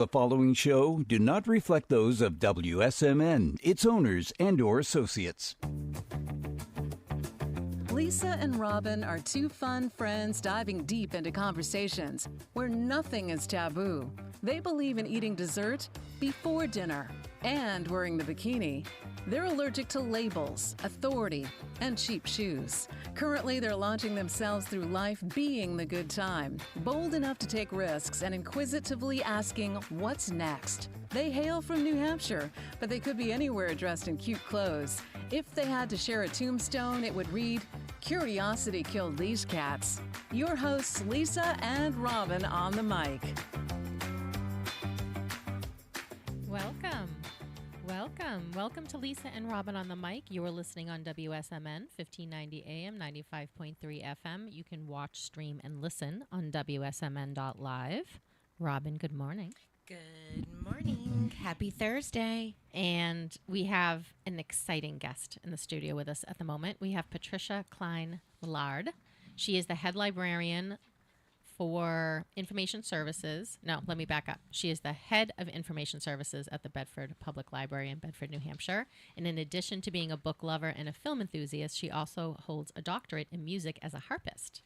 The following show do not reflect those of WSMN, its owners, and/or associates. Lisa and Robyn are two fun friends diving deep into conversations where nothing is taboo. They believe in eating dessert before dinner and wearing the bikini. They're allergic to labels, authority, and cheap shoes. Currently, they're launching themselves through life being the good time, bold enough to take risks and inquisitively asking, what's next? They hail from New Hampshire, but they could be anywhere dressed in cute clothes. If they had to share a tombstone, it would read, "Curiosity killed these cats." Your hosts, Lisa and Robyn, on the mic. Welcome to Lisa and Robyn on the mic. You are listening on WSMN 1590 AM, 95.3 FM. You can watch, stream, and listen on WSMN.live. Robyn, good morning. Good morning. Happy Thursday. And we have an exciting guest in the studio with us at the moment. We have Patricia Klein-Millard. She is the head librarian for Information Services. No, let me back up. She is the head of Information Services at the Bedford Public Library in Bedford, New Hampshire. And in addition to being a book lover and a film enthusiast, she also holds a doctorate in music as a harpist.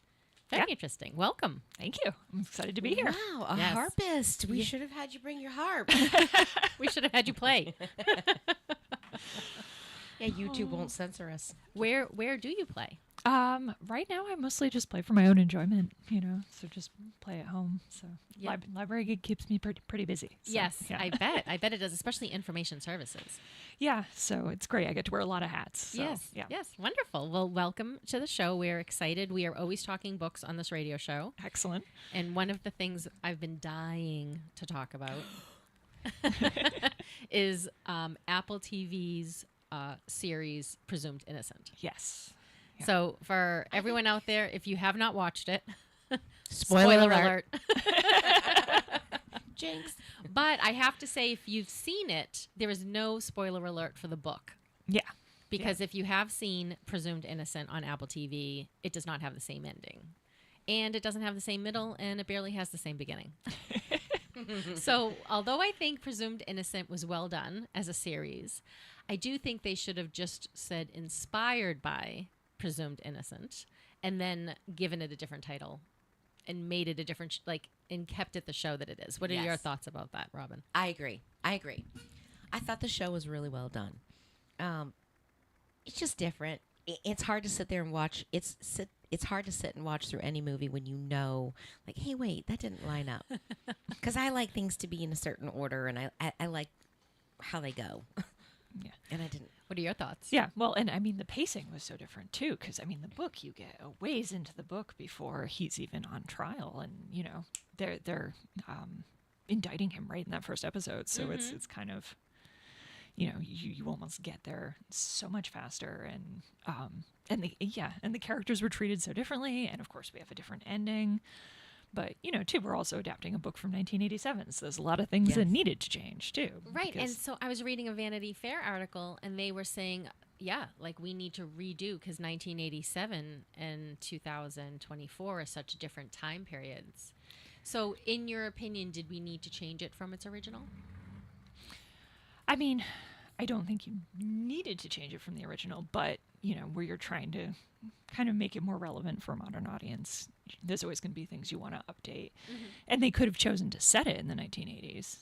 Very interesting. Welcome. Thank you. I'm excited to be here. Wow, a harpist. We should have had you bring your harp. We should have had you play. Yeah, YouTube won't censor us. Where do you play? Right now I mostly just play for my own enjoyment, so just play at home. So library gig keeps me pretty busy. So, yes, yeah. I bet it does, especially Information Services. Yeah, so it's great. I get to wear a lot of hats. So, Yes, wonderful. Well, welcome to the show. We're excited. We are always talking books on this radio show. Excellent. And one of the things I've been dying to talk about is Apple TV's series Presumed Innocent. Yes. Yeah. So for everyone out there, if you have not watched it, Spoiler alert. Jinx. But I have to say, if you've seen it, there is no spoiler alert for the book. Yeah. Because if you have seen Presumed Innocent on Apple TV, it does not have the same ending. And it doesn't have the same middle, and it barely has the same beginning. So although I think Presumed Innocent was well done as a series, I do think they should have just said inspired by Presumed Innocent and then given it a different title and made it a different, and kept it the show that it is. What are your thoughts about that, Robyn? I agree. I thought the show was really well done. It's just different. It's hard to sit there and watch. It's hard to sit and watch through any movie when you know, hey, wait, that didn't line up. Because I like things to be in a certain order, and I like how they go. Yeah. And I didn't. What are your thoughts? Yeah, well, and I mean, the pacing was so different, too, because, the book, you get a ways into the book before he's even on trial, and, they're indicting him right in that first episode, so it's kind of, you almost get there so much faster, and the characters were treated so differently, and, of course, we have a different ending. But, too, we're also adapting a book from 1987, so there's a lot of things that needed to change, too. Right, and so I was reading a Vanity Fair article, and they were saying, we need to redo, because 1987 and 2024 are such different time periods. So, in your opinion, did we need to change it from its original? I mean, I don't think you needed to change it from the original, but, where you're trying to kind of make it more relevant for a modern audience, there's always going to be things you want to update. And they could have chosen to set it in the 1980s.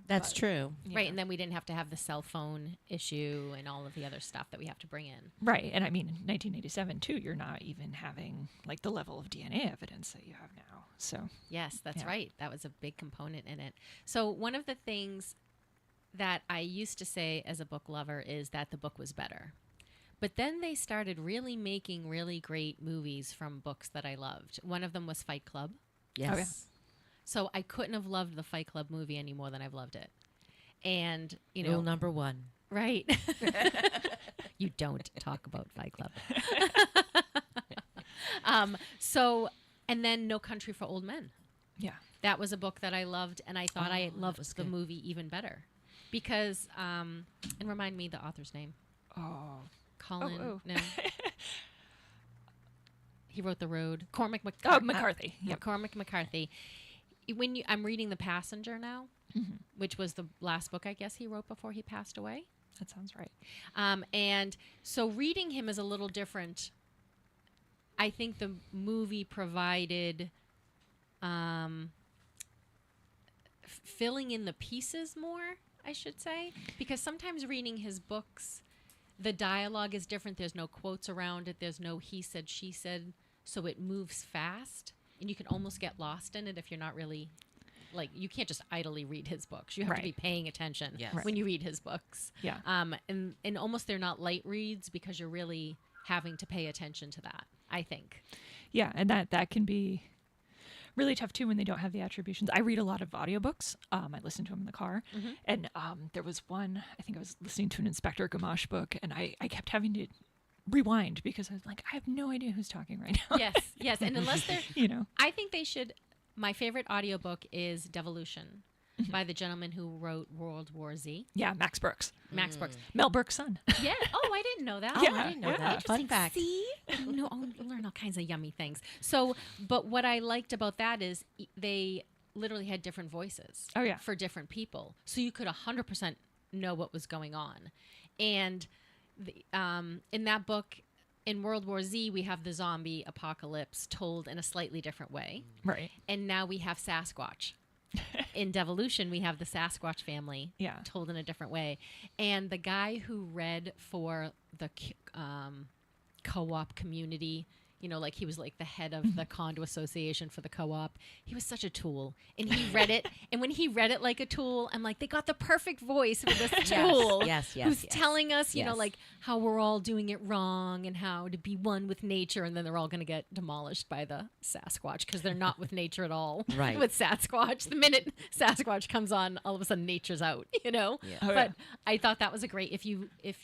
That's true. Right, and then we didn't have to have the cell phone issue and all of the other stuff that we have to bring in. Right, and I mean, in 1987, too, you're not even having, the level of DNA evidence that you have now. So yes, that's right. That was a big component in it. So one of the things that I used to say as a book lover is that the book was better. But then they started really making really great movies from books that I loved. One of them was Fight Club. Yes. Oh, yeah. So I couldn't have loved the Fight Club movie any more than I've loved it. And, Rule number one. Right. You don't talk about Fight Club. And then No Country for Old Men. Yeah. That was a book that I loved, and I thought I loved the movie even better. Because, and remind me the author's name. Oh. Colin. Oh. No. He wrote The Road. Cormac McCarthy. Cormac McCarthy. I'm reading The Passenger now. which was the last book I guess he wrote before he passed away. That sounds right. And so reading him is a little different. I think the movie provided filling in the pieces more, I should say, because sometimes reading his books, the dialogue is different. There's no quotes around it. There's no he said, she said. So it moves fast, and you can almost get lost in it if you're not really, like, you can't just idly read his books. You have to be paying attention when you read his books. Yeah. And almost they're not light reads because you're really having to pay attention to that, I think. Yeah, and that can be really tough too when they don't have the attributions. I read a lot of audiobooks. I listen to them in the car. And there was one, I think I was listening to an Inspector Gamache book, and I kept having to rewind because I was like, I have no idea who's talking right now. Yes. And unless they're, you know, I think they should. My favorite audiobook is Devolution by the gentleman who wrote World War Z. Yeah, Max Brooks. Max Brooks. Mel Brooks' son. Yeah. Oh, I didn't know that. Yeah, I didn't know yeah. that. Fun fact. See? No, I'll learn all kinds of yummy things. So, but what I liked about that is they literally had different voices. Oh, yeah. For different people. So you could 100% know what was going on. And in that book, in World War Z, we have the zombie apocalypse told in a slightly different way. Right. And now we have Sasquatch. In Devolution, we have the Sasquatch family told in a different way. And the guy who read for the co-op community, you know, like he was like the head of the condo association for the co-op. He was such a tool. And he read it. And when he read it like a tool, I'm like, they got the perfect voice for this tool. Yes. Who's telling us, you know, like how we're all doing it wrong and how to be one with nature. And then they're all going to get demolished by the Sasquatch because they're not with nature at all. Right. With Sasquatch. The minute Sasquatch comes on, all of a sudden nature's out, you know? Yeah. Oh, But yeah. I thought that was a great, if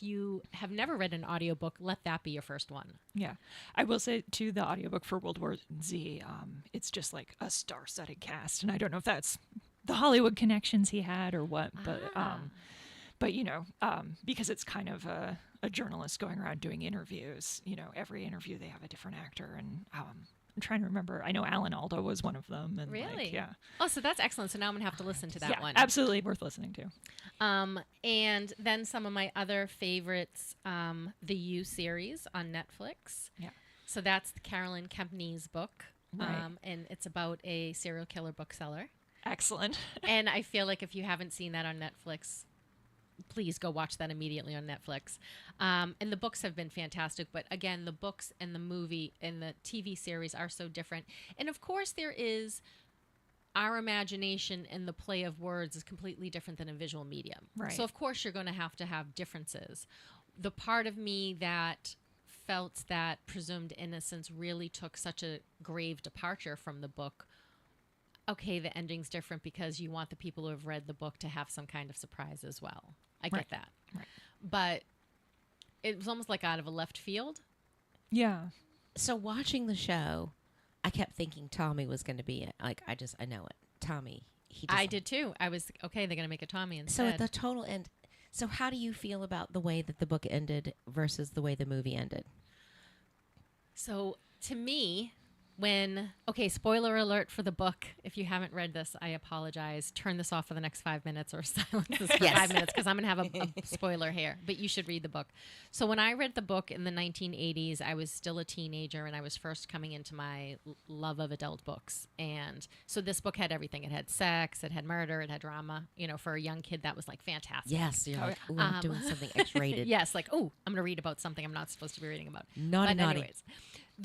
you have never read an audiobook, let that be your first one. Yeah. I will say, too, the audiobook for World War Z, it's just like a star-studded cast. And I don't know if that's the Hollywood connections he had or what, but you know, because it's kind of a journalist going around doing interviews, you know, every interview they have a different actor. And I'm trying to remember. I know Alan Alda was one of them. And Really? Like, yeah. Oh, so that's excellent. So now I'm going to have to listen to that Yeah, one. absolutely worth listening to. And then some of my other favorites, the You series on Netflix. Yeah. So that's Carolyn Kempney's book. Right. And it's about a serial killer bookseller. Excellent. And I feel like if you haven't seen that on Netflix, please go watch that immediately on Netflix. And the books have been fantastic. But again, the books and the movie and the TV series are so different. And of course, there is our imagination and the play of words is completely different than a visual medium. Right. So, of course, you're going to have differences. The part of me that felt that Presumed Innocence really took such a grave departure from the book. Okay, the ending's different because you want the people who have read the book to have some kind of surprise as well. I get that. Right. But it was almost like out of a left field. Yeah. So watching the show, I kept thinking Tommy was going to be it. Like, I know it. Tommy. I did too. I was, okay, they're going to make a Tommy instead. So at the total end, so how do you feel about the way that the book ended versus the way the movie ended? So to me, spoiler alert for the book. If you haven't read this, I apologize. Turn this off for the next 5 minutes or silence this for 5 minutes because I'm going to have a spoiler here. But you should read the book. So when I read the book in the 1980s, I was still a teenager and I was first coming into my love of adult books. And so this book had everything. It had sex, it had murder, it had drama. You know, for a young kid, that was like fantastic. Yes, you're like, ooh, I'm doing something X-rated. Yes, like, oh, I'm going to read about something I'm not supposed to be reading about. Naughty. Anyways,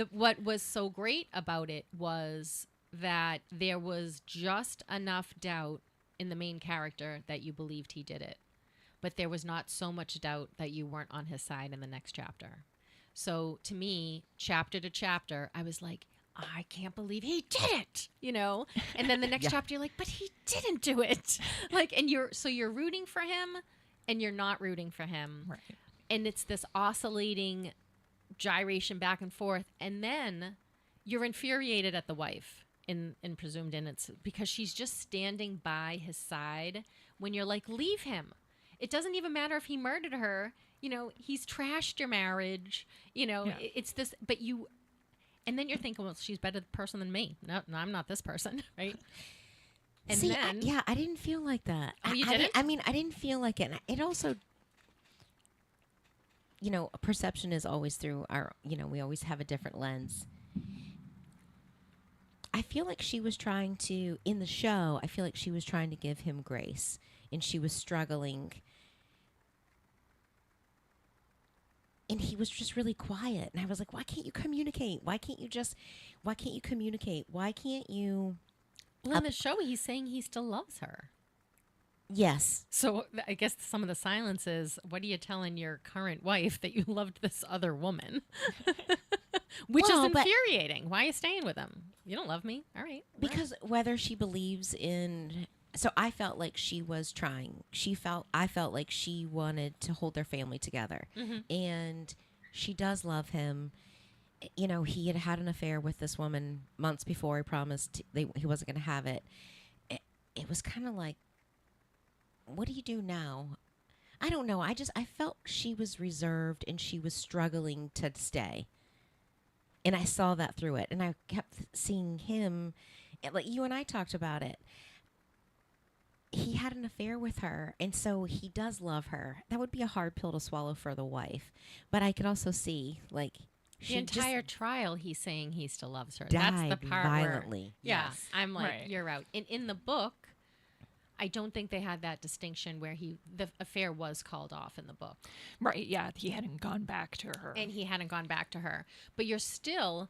what was so great about it was that there was just enough doubt in the main character that you believed he did it. But there was not so much doubt that you weren't on his side in the next chapter. So to me, chapter to chapter, I was like, I can't believe he did it, you know? And then the next chapter, you're like, but he didn't do it. Like, and you're rooting for him and you're not rooting for him. Right. And it's this oscillating gyration back and forth, and then you're infuriated at the wife in Presumed Innocence because she's just standing by his side when you're like, leave him. It doesn't even matter if he murdered her. You know, he's trashed your marriage. You know, it's this, but you, and then you're thinking, well, she's a better person than me. No, I'm not this person, right? And See, then I didn't feel like that. Oh, you I didn't? I mean, I didn't feel like it. And it also, perception is always through our, we always have a different lens. I feel like she was trying to, in the show, I feel like she was trying to give him grace, and she was struggling. And he was just really quiet. And I was like, why can't you communicate? Why can't you communicate? Why can't you? well, in the show, he's saying he still loves her. Yes. So I guess some of the silence is, what are you telling your current wife that you loved this other woman? Which Well, is but- infuriating. Why are you staying with him? You don't love me. All right. Because whether she believes in, so I felt like she was trying. I felt like she wanted to hold their family together, and she does love him. He had had an affair with this woman months before. He promised he wasn't going to have it. It was kind of like, what do you do now? I don't know. I felt she was reserved and she was struggling to stay. And I saw that through it. And I kept seeing him, like you and I talked about it. He had an affair with her, and so he does love her. That would be a hard pill to swallow for the wife. But I could also see, like, The she entire just trial, he's saying he still loves her. died That's the part violently. where, yeah, Yes. I'm like, Right. you're out. In the book, I don't think they had that distinction where the affair was called off in the book. Right, yeah, he hadn't gone back to her. And he hadn't gone back to her. But you're still,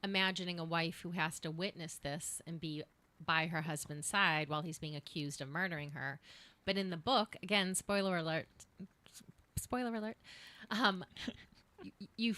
imagining a wife who has to witness this and be by her husband's side while he's being accused of murdering her. But in the book, again, spoiler alert, you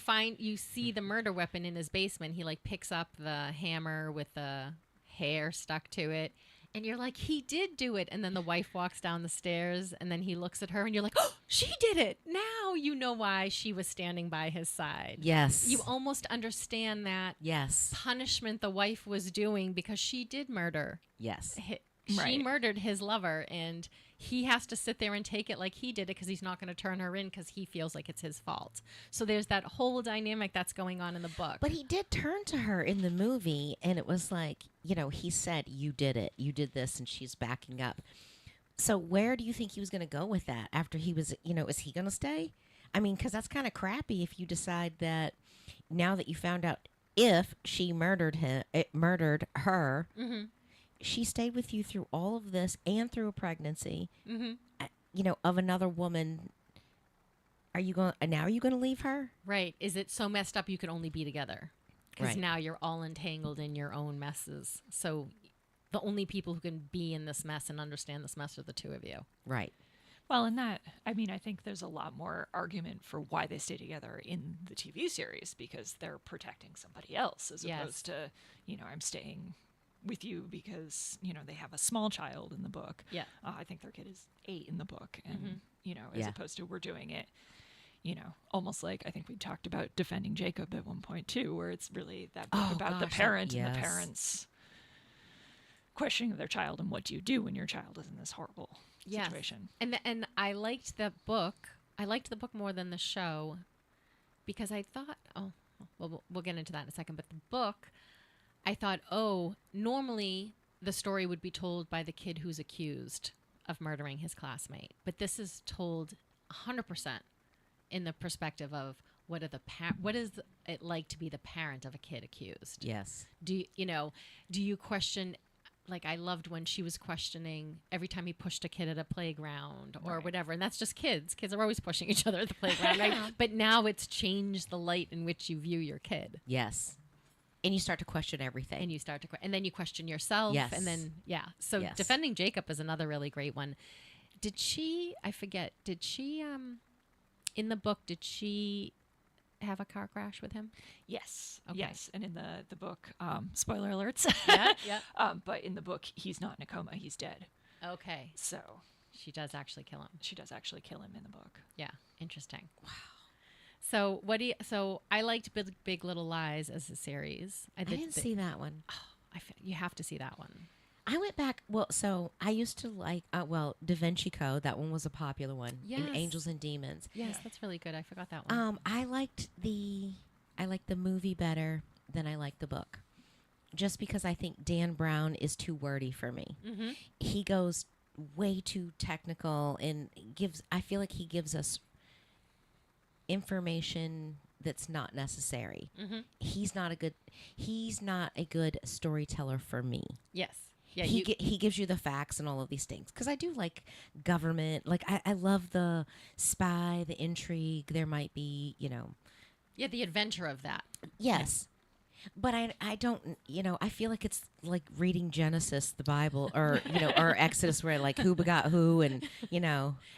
see the murder weapon in his basement. He like picks up the hammer with the hair stuck to it. And you're like, he did do it. And then the wife walks down the stairs and then he looks at her and you're like, oh, she did it. Now you know why she was standing by his side. Yes. You almost understand that Yes. punishment the wife was doing because she did murder. Yes. She Right. murdered his lover, and he has to sit there and take it like he did it because he's not going to turn her in because he feels like it's his fault. So there's that whole dynamic that's going on in the book. But he did turn to her in the movie, and it was like, he said, you did it. You did this, and she's backing up. So where do you think he was going to go with that after he was, is he going to stay? I mean, because that's kind of crappy if you decide that now that you found out if she murdered her, she stayed with you through all of this and through a pregnancy, of another woman. Are you going to leave her? Right. Is it so messed up you could only be together? Because Right. now you're all entangled in your own messes. So the only people who can be in this mess and understand this mess are the two of you. Right. Well, in that, I mean, I think there's a lot more argument for why they stay together in the TV series because they're protecting somebody else as Yes. opposed to, I'm staying with you because, they have a small child in the book. Yeah. I think their kid is 8 in the book. And, as Yeah. opposed to we're doing it, almost like I think we talked about defending Jacob at one point too, where it's really that book Oh, about the gosh, parent and yes. the parents questioning their child and what do you do when your child is in this horrible Yes. situation. And I liked the book. I liked the book more than the show because I thought, we'll get into that in a second. But the book, I thought, normally the story would be told by the kid who's accused of murdering his classmate. But this is told 100% in the perspective of what is it like to be the parent of a kid accused? Yes. Do you question, like I loved when she was questioning every time he pushed a kid at a playground or Right. whatever. And that's just kids. Kids are always pushing each other at the playground, right? But now it's changed the light in which you view your kid. Yes. And you start to question everything. And you start to, and then you question yourself. Yes. And then, yeah. So Yes. defending Jacob is another really great one. In the book, did she have a car crash with him? Yes. Okay. Yes. And in the book, spoiler alerts. Yeah. But in the book, he's not in a coma. He's dead. Okay. So She does actually kill him. she does actually kill him in the book. Yeah, interesting. Wow. So I liked Big Little Lies as a series. I didn't see that one. You have to see that one. I went back. Well, so I used to like, Da Vinci Code. That one was a popular one. Yes. And Angels and Demons. Yes, that's really good. I forgot that one. I liked the movie better than I liked the book. just because I think Dan Brown is too wordy for me. Mm-hmm. He goes way too technical and I feel like he gives us information that's not necessary. Mm-hmm. He's not a good storyteller for me. Yes. Yeah. He gives you the facts and all of these things, because I do like government. Like I love the spy, the intrigue. There might be, yeah, the adventure of that. yes. But I don't, I feel like it's like reading Genesis, the Bible, or, or Exodus, where like who begot who, and, And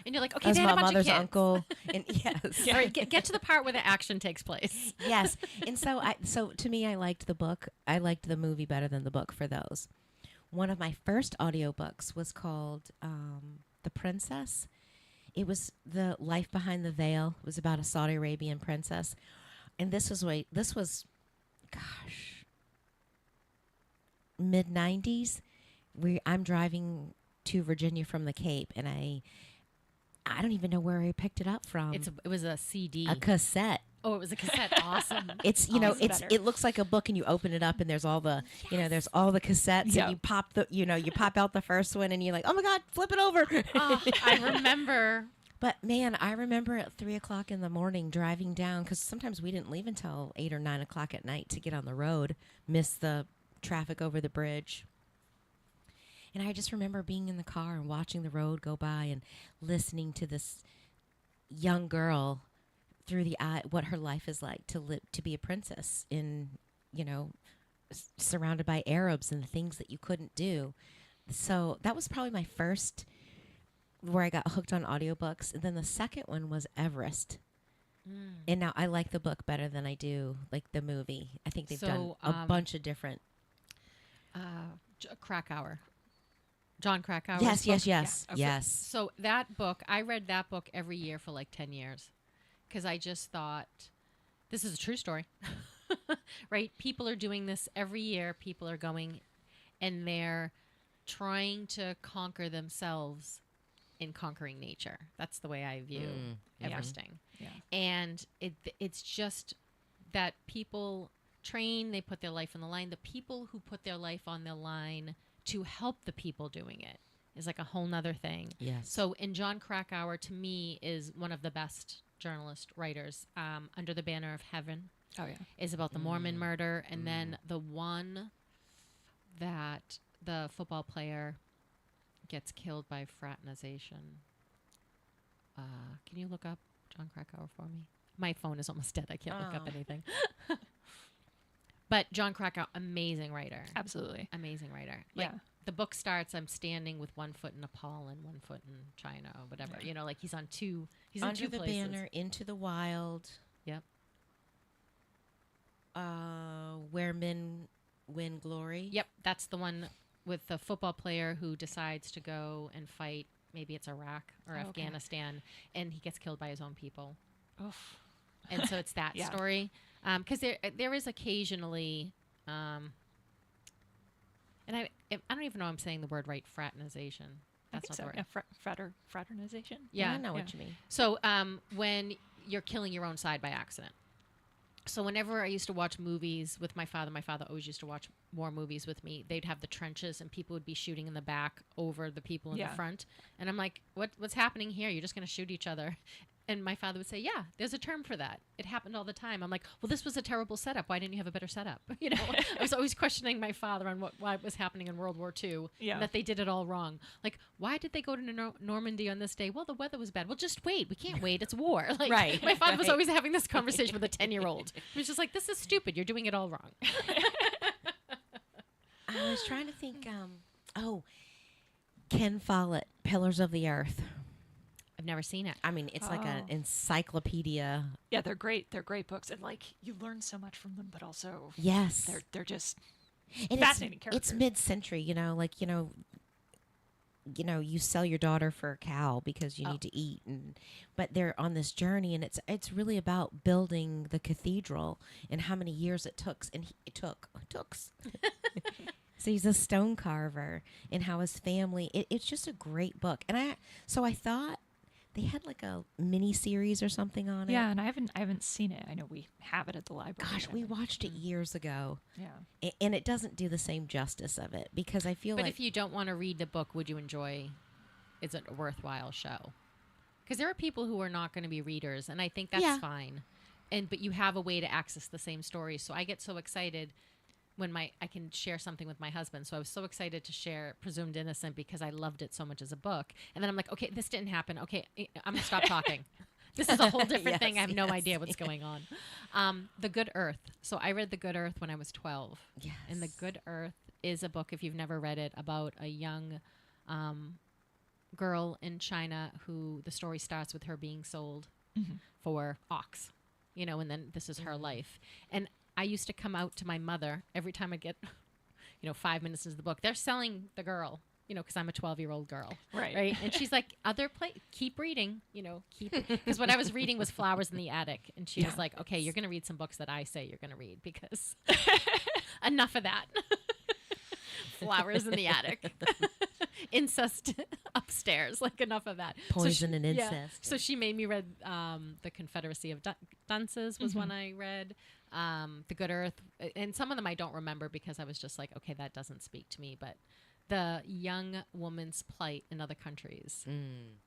you're like, okay, as they had my a bunch mother's of kids. uncle. And yes. All right, get to the part where the action takes place. Yes. And so to me, I liked the book. I liked the movie better than the book for those. One of my first audiobooks was called The Princess. It was The Life Behind the Veil. It was about a Saudi Arabian princess. And this was mid-90s. I'm driving to Virginia from the Cape, and I don't even know where I picked it up from. It was a CD. A cassette. Oh, it was a cassette. Awesome. It's it looks like a book, and you open it up, and there's all the there's all the cassettes, Yep. and you pop out the first one, and you're like, oh my God, flip it over. Oh, I remember. But man, I remember at 3:00 in the morning driving down, because sometimes we didn't leave until 8 or 9 o'clock at night to get on the road, miss the traffic over the bridge. And I just remember being in the car and watching the road go by and listening to this young girl through the eye, what her life is like to be a princess in, surrounded by Arabs and the things that you couldn't do. So that was probably my first where I got hooked on audiobooks. And then the second one was Everest. And now I like the book better than I do like the movie. I think they've done a bunch of different. Krakauer. John Krakauer. Yes. Okay. Yes. So that book, I read that book every year for like 10 years. Because I just thought, this is a true story. Right? People are doing this every year. People are going and they're trying to conquer themselves in conquering nature. That's the way I view Everesting. Yeah. And it's just that people train, they put their life on the line. The people who put their life on the line to help the people doing it is like a whole nother thing. Yes. So, and John Krakauer, to me, is one of the best journalist writers. Under the Banner of Heaven Oh yeah. is about the Mormon murder. And then the one that the football player gets killed by fraternization. Can you look up John Krakauer for me? My phone is almost dead. I can't look up anything. But John Krakauer, amazing writer. Absolutely. Amazing writer. Like, Yeah. the book starts, I'm standing with one foot in Nepal and one foot in China or whatever. Yeah. Like he's on two, he's Under in two the places. Banner, Into the Wild. Yep. Where Men Win Glory. Yep. That's the one with the football player who decides to go and fight. Maybe it's Iraq or Oh, okay. Afghanistan, and he gets killed by his own people. Oof. And so it's that Yeah. story. Because there is occasionally, and I don't even know I'm saying the word right, fraternization. I That's think not so. the word. Yeah, fraternization. Yeah. I know Yeah. what you mean. So when you're killing your own side by accident. So whenever I used to watch movies with my father always used to watch war movies with me. They'd have the trenches and people would be shooting in the back over the people in the front. And I'm like, what's happening here? You're just going to shoot each other. And my father would say, yeah, there's a term for that. It happened all the time. I'm like, well, this was a terrible setup. Why didn't you have a better setup? I was always questioning my father on why was happening in World War II, Yeah. and that they did it all wrong. Like, why did they go to Normandy on this day? Well, the weather was bad. Well, just wait. We can't wait. It's war. Like, Right, my father was right. always having this conversation with a 10-year-old. He was just like, this is stupid. You're doing it all wrong. I was trying to think. Ken Follett, Pillars of the Earth. I've never seen it. I mean, it's like an Oh. encyclopedia. Yeah, they're great. They're great books, and like you learn so much from them, but also Yes. they're just And fascinating it's characters. mid-century, you sell your daughter for a cow because you need to eat, but they're on this journey, and it's really about building the cathedral and how many years it took, and it took. So he's a stone carver, and how his family. It's just a great book, and I thought They had like a mini series or something on it. Yeah, and I haven't seen it. I know we have it at the library. Gosh, we watched it years ago. Yeah. And it doesn't do the same justice of it because I feel But like if you don't want to read the book, would you enjoy? Is it a worthwhile show? Because there are people who are not going to be readers, and I think that's fine. But you have a way to access the same stories. So I get so excited when I can share something with my husband. So I was so excited to share Presumed Innocent because I loved it so much as a book. And then I'm like, okay, this didn't happen. Okay, I'm going to stop talking. This is a whole different thing. I have no idea what's going on. The Good Earth. So I read The Good Earth when I was 12. Yes. And The Good Earth is a book, if you've never read it, about a young girl in China who the story starts with her being sold for ox, and then this is her life. And I used to come out to my mother every time I get, 5 minutes into the book. They're selling the girl, because I'm a 12-year-old girl. Right. And she's like, keep reading, because what I was reading was Flowers in the Attic. And she was like, okay, you're going to read some books that I say you're going to read because enough of that. Flowers in the Attic. Incest upstairs, like enough of that. Poison and incest. Yeah. So she made me read The Confederacy of Dunces was one I read. The Good Earth. And some of them I don't remember because I was just like, okay, that doesn't speak to me. But the young woman's plight in other countries, and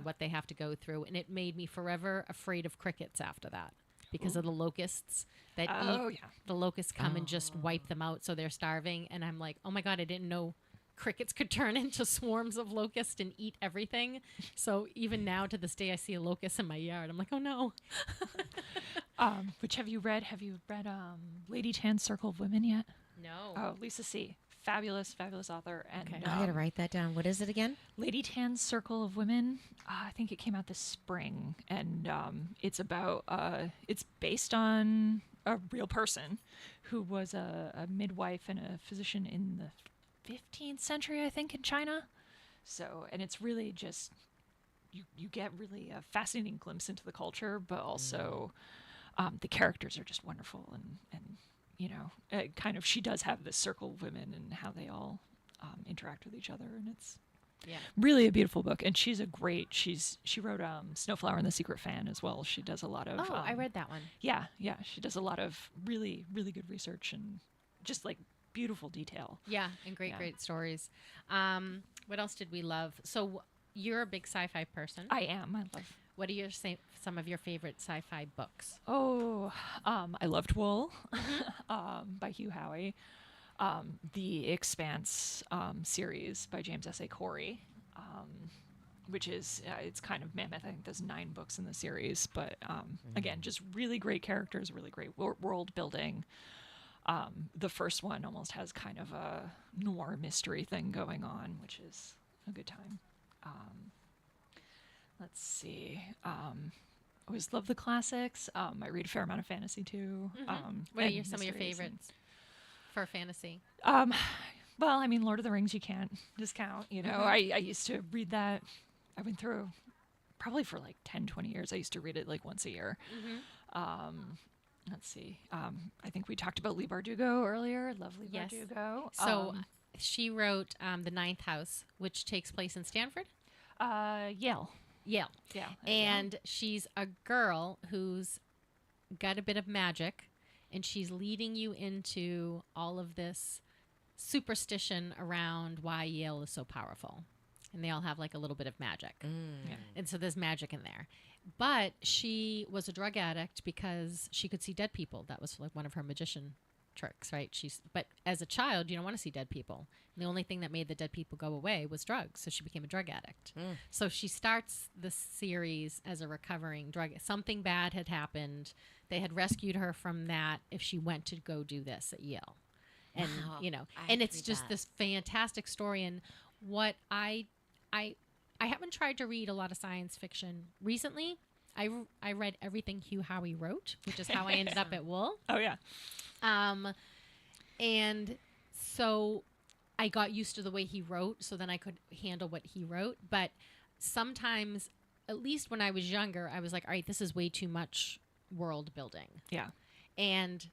what they have to go through. And it made me forever afraid of crickets after that. Because of the locusts that eat. The locusts come and just wipe them out so they're starving. And I'm like, oh my God, I didn't know crickets could turn into swarms of locusts and eat everything. So even now to this day, I see a locust in my yard. I'm like, oh no. Which have you read? Have you read Lady Tan's Circle of Women yet? No. Oh, Lisa C. Fabulous author. And Okay. I gotta write that down. What is it again? Lady Tan's Circle of Women. I think it came out this spring, and it's about it's based on a real person who was a midwife and a physician in the 15th century, I think, in China. So, and it's really just you get really a fascinating glimpse into the culture, but also the characters are just wonderful and kind of she does have this circle of women and how they all interact with each other, and it's really a beautiful book. And she's she wrote Snowflower and the Secret Fan as well. She does a lot of I read that one. Yeah, she does a lot of really, really good research and just like beautiful detail. Yeah, and great stories. What else did we love? So you're a big sci-fi person. I am. I love. What are some of your favorite sci-fi books? Oh, I loved Wool by Hugh Howey. The Expanse series by James S.A. Corey, which is, it's kind of mammoth. I think there's 9 books in the series, but again, just really great characters, really great world building. The first one almost has kind of a noir mystery thing going on, which is a good time. Let's see. I always love the classics. I read a fair amount of fantasy too. What are some of your favorites for fantasy? Well, I mean, Lord of the Rings, you can't discount. I used to read that. I went through probably for like 10, 20 years. I used to read it like once a year. Let's see. I think we talked about Leigh Bardugo earlier. Love Leigh Bardugo. So she wrote The Ninth House, which takes place in Stanford? Yale. Yeah. And Yale. she's a girl who's got a bit of magic, and she's leading you into all of this superstition around why Yale is so powerful. And they all have like a little bit of magic. Yeah. And so there's magic in there. But she was a drug addict because she could see dead people. That was like one of her magician tricks, right? But as a child, you don't want to see dead people. And the only thing that made the dead people go away was drugs. So she became a drug addict. So she starts the series as a recovering drug. Something bad had happened. They had rescued her from that if she went to go do this at Yale. And, and it's just this fantastic story. And what I haven't tried to read a lot of science fiction recently. I read everything Hugh Howey wrote, which is how I ended up at Wool. Oh, yeah. And so I got used to the way he wrote, so then I could handle what he wrote. But sometimes, at least when I was younger, I was like, all right, this is way too much world building. Yeah. And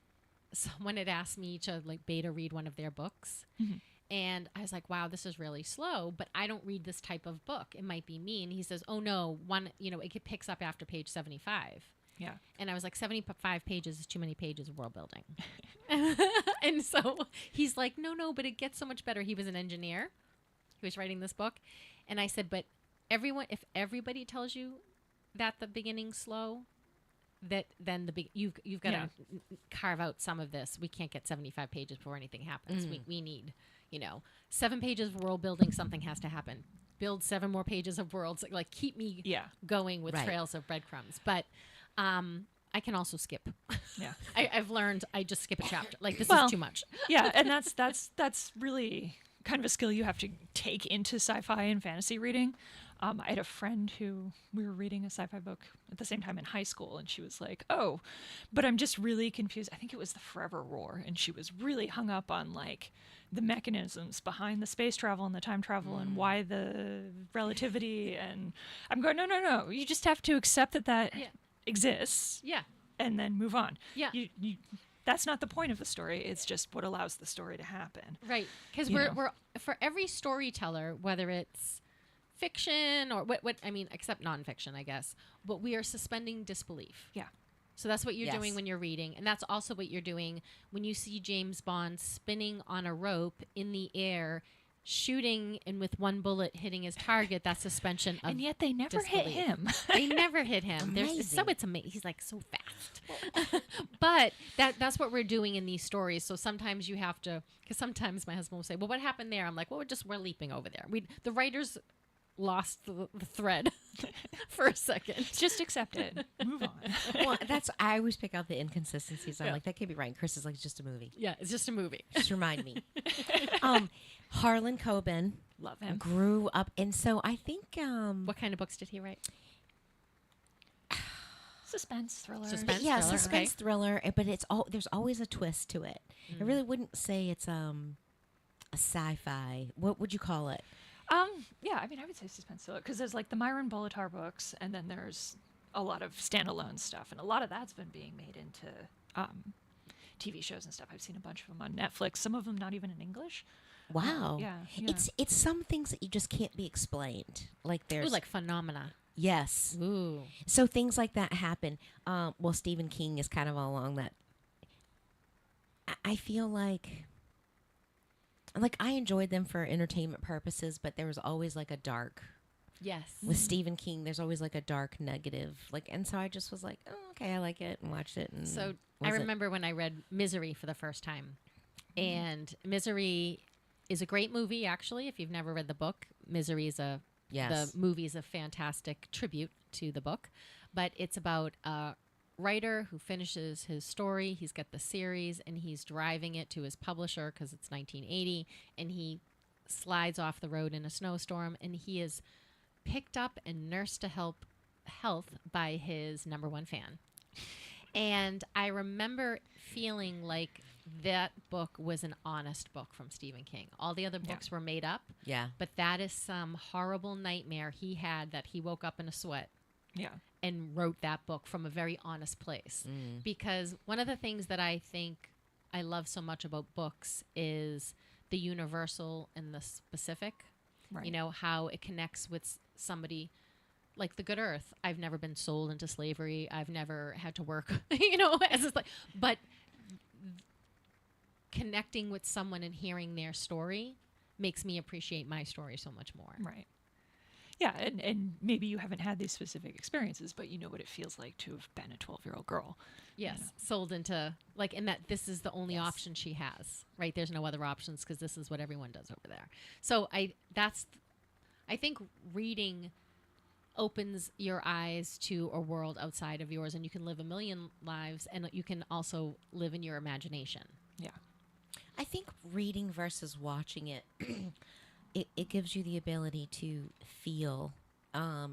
someone had asked me to like beta read one of their books. And I was like, wow, this is really slow, but I don't read this type of book. It might be me. And he says, oh no, it picks up after page 75. Yeah. And I was like, 75 pages is too many pages of world building. And so he's like, no, but it gets so much better. He was an engineer who was writing this book. And I said, but if everybody tells you that the beginning's slow, that then you've got to carve out some of this. We can't get 75 pages before anything happens. We need, 7 pages of world building. Something has to happen. Build 7 more pages of worlds. Like keep me going with trails of breadcrumbs. But I can also skip. Yeah. I've learned I just skip a chapter. Like this is too much. Yeah, and that's really kind of a skill you have to take into sci-fi and fantasy reading. I had a friend who we were reading a sci-fi book at the same time in high school, and she was like, "Oh, but I'm just really confused." I think it was the Forever War, and she was really hung up on like the mechanisms behind the space travel and the time travel and why the relativity. And I'm going, no. You just have to accept that exists. Yeah. And then move on. Yeah. You that's not the point of the story. It's just what allows the story to happen. Right. Because we're for every storyteller, whether it's fiction or what I mean, except nonfiction, I guess, but we are suspending disbelief. Yeah. So that's what you're doing when you're reading. And that's also what you're doing when you see James Bond spinning on a rope in the air, shooting and with one bullet hitting his target. That's suspension of And yet they never disbelief. hit him. They never hit him. It's amazing. He's like so fast. But that's what we're doing in these stories. So sometimes you have to, because sometimes my husband will say, well, what happened there? I'm like, well, we're leaping over there. The writers lost the thread for a second. Just accept it. Move on. Well, I always pick out the inconsistencies. I'm like, that can't be right. And Chris is like, it's just a movie. Yeah, it's just a movie. Just remind me. Harlan Coben. Love him. Grew up. And so I think... What kind of books did he write? Suspense thriller. Suspense thriller. But there's always a twist to it. I really wouldn't say it's a sci-fi. What would you call it? Yeah, I mean, I would say suspense thriller because there's like the Myron Bolitar books, and then there's a lot of standalone stuff, and a lot of that's been being made into TV shows and stuff. I've seen a bunch of them on Netflix. Some of them not even in English. Wow. Yeah. It's some things that you just can't be explained. Like there's like phenomena. Yes. Ooh. So things like that happen. Well, Stephen King is kind of along that. I feel like I enjoyed them for entertainment purposes, but there was always like a dark. Yes. With Stephen King, there's always like a dark negative. And so I just was like, oh, okay, I like it, and watched it. And so I remember when I read Misery for the first time. And Misery is a great movie, actually. If you've never read the book, Misery is the movie is a fantastic tribute to the book. But it's about writer who finishes his story. He's got the series and he's driving it to his publisher because it's 1980, and he slides off the road in a snowstorm, and he is picked up and nursed to health by his number one fan. And I remember feeling like that book was an honest book from Stephen King. All the other books were made up. Yeah. But that is some horrible nightmare he had that he woke up in a sweat. Yeah. And wrote that book from a very honest place. Because one of the things that I think I love so much about books is the universal and the specific. Right. You know, how it connects with somebody like the Good Earth. I've never been sold into slavery. I've never had to work, but connecting with someone and hearing their story makes me appreciate my story so much more. Right. Yeah, and maybe you haven't had these specific experiences, but you know what it feels like to have been a 12-year-old girl. Yes, sold into, and that this is the only option she has, right? There's no other options because this is what everyone does over there. So I think reading opens your eyes to a world outside of yours, and you can live a million lives, and you can also live in your imagination. Yeah. I think reading versus watching it, it gives you the ability to feel a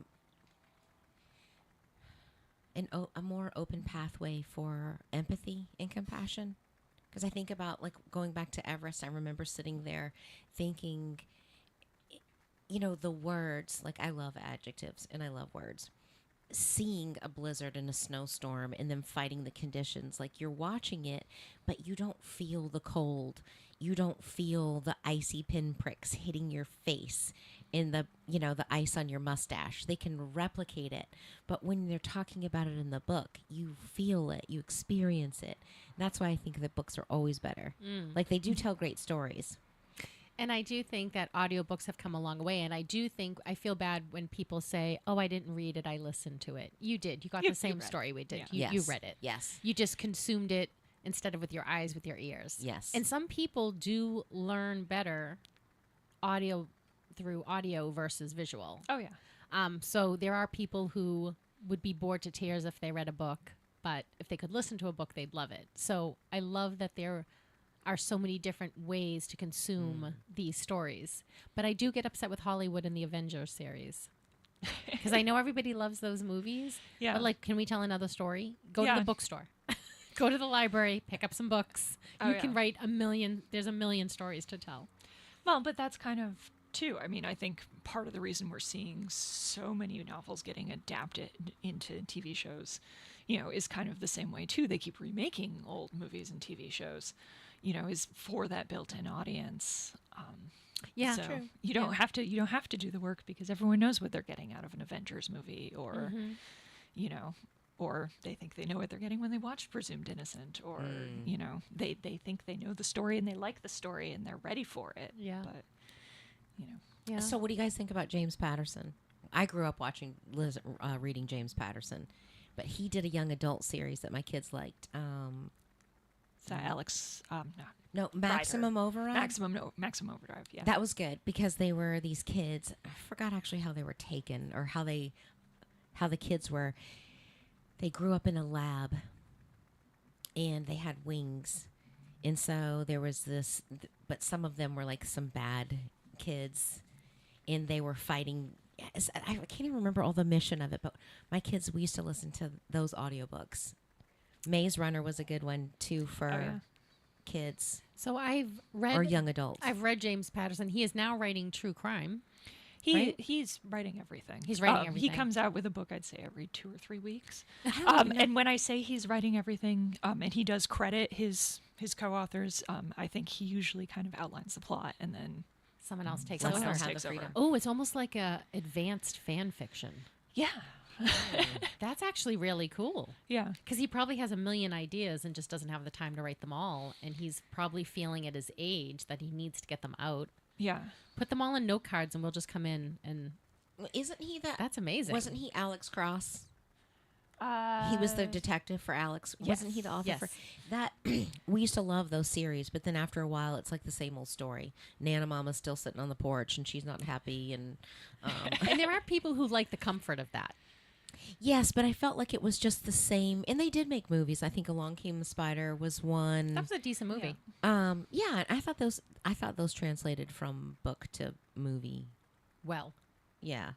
more open pathway for empathy and compassion. Because I think about going back to Everest, I remember sitting there thinking, the words, I love adjectives and I love words. seeing a blizzard and a snowstorm and then fighting the conditions. Like, you're watching it, but you don't feel the cold. You don't feel the icy pinpricks hitting your face in the, the ice on your mustache. They can replicate it. But when they're talking about it in the book, you feel it, you experience it. That's why I think that books are always better. Like, they do tell great stories. And I do think that audiobooks have come a long way. And I feel bad when people say, oh, I didn't read it, I listened to it. You did. You got the same story we did. Yeah. You read it. Yes. You just consumed it instead of with your eyes, with your ears. Yes. And some people do learn better through audio versus visual. Oh, yeah. So there are people who would be bored to tears if they read a book, but if they could listen to a book, they'd love it. So I love that there are so many different ways to consume these stories. But I do get upset with Hollywood and the Avengers series. Because I know everybody loves those movies. Yeah. But, like, can we tell another story? Go to the bookstore. Go to the library, pick up some books. You can write there's a million stories to tell. Well, but that's kind of, too. I mean, I think part of the reason we're seeing so many novels getting adapted into TV shows, is kind of the same way, too. They keep remaking old movies and TV shows, is for that built-in audience. Yeah, so true. You don't have to do the work because everyone knows what they're getting out of an Avengers movie, or or they think they know what they're getting when they watch Presumed Innocent, or they think they know the story and they like the story and they're ready for it. Yeah. But Yeah. So what do you guys think about James Patterson? I grew up reading James Patterson, but he did a young adult series that my kids liked. so Alex, No, Maximum Overdrive. Maximum Overdrive. Yeah. That was good because they were these kids. I forgot actually how they were taken or how the kids were. They grew up in a lab and they had wings. And so there was this, but some of them were like some bad kids and they were fighting. I can't even remember all the mission of it, but my kids, we used to listen to those audiobooks. Maze Runner was a good one too for kids. So I've read... Or young adults. I've read James Patterson. He is now writing true crime. He's writing everything. He's writing everything. He comes out with a book, I'd say, every 2 or 3 weeks. And when I say he's writing everything, and he does credit his co-authors, I think he usually kind of outlines the plot and then Someone else takes Someone over. else takes over. Oh, it's almost like a advanced fan fiction. Yeah. That's actually really cool. Yeah. Because he probably has a million ideas and just doesn't have the time to write them all. And he's probably feeling at his age that he needs to get them out. Yeah. Put them all in note cards and we'll just come in and... Isn't he that? That's amazing. Wasn't he Alex Cross? He was the detective for Alex. Yes. Wasn't he the author for that? We used to love those series, but then after a while, it's like the same old story. Nana Mama's still sitting on the porch, and she's not happy. And and there are people who like the comfort of that. yes, but I felt like it was just the same. And they did make movies. I think Along Came the Spider was one. That was a decent movie. Yeah, and I thought those translated from book to movie. Well, Yeah.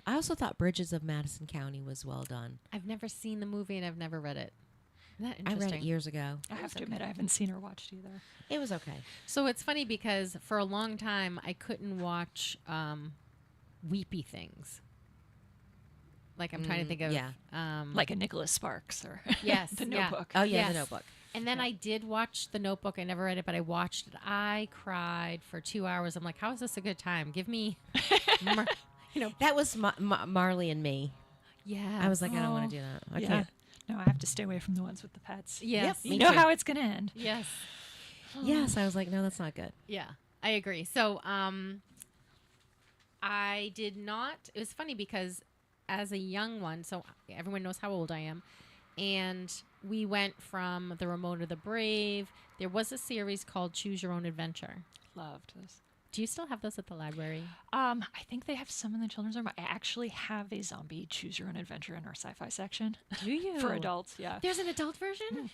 I also thought Bridges of Madison County was well done. I've never seen the movie and I've never read it. Isn't that I interesting? read it years ago. I have to admit, I haven't seen or watched either. It was okay. So it's funny because for a long time I couldn't watch weepy things. Like I'm trying to think of Like a Nicholas Sparks or yes, The yeah. Notebook. Oh yeah, Yes. The Notebook. And then I did watch The Notebook. I never read it, but I watched it. I cried for 2 hours. I'm like, how is this a good time? Give me, That was Marley and Me. yeah. I was like, I don't want to do that. I Yeah. can't. No, I have to stay away from the ones with the pets. Yes. Yep, You me know too. how it's going to end. Yes. Yes, I was like, no, that's not good. Yeah, I agree. So I did not. It was funny because as a young one, so everyone knows how old I am, and we went from The Remote or the Brave. There was a series called Choose Your Own Adventure. Loved this. Do you still have those at the library? I think they have some in the children's room. I actually have a zombie Choose Your Own Adventure in our sci-fi section. Do you? For adults, yeah. There's an adult version?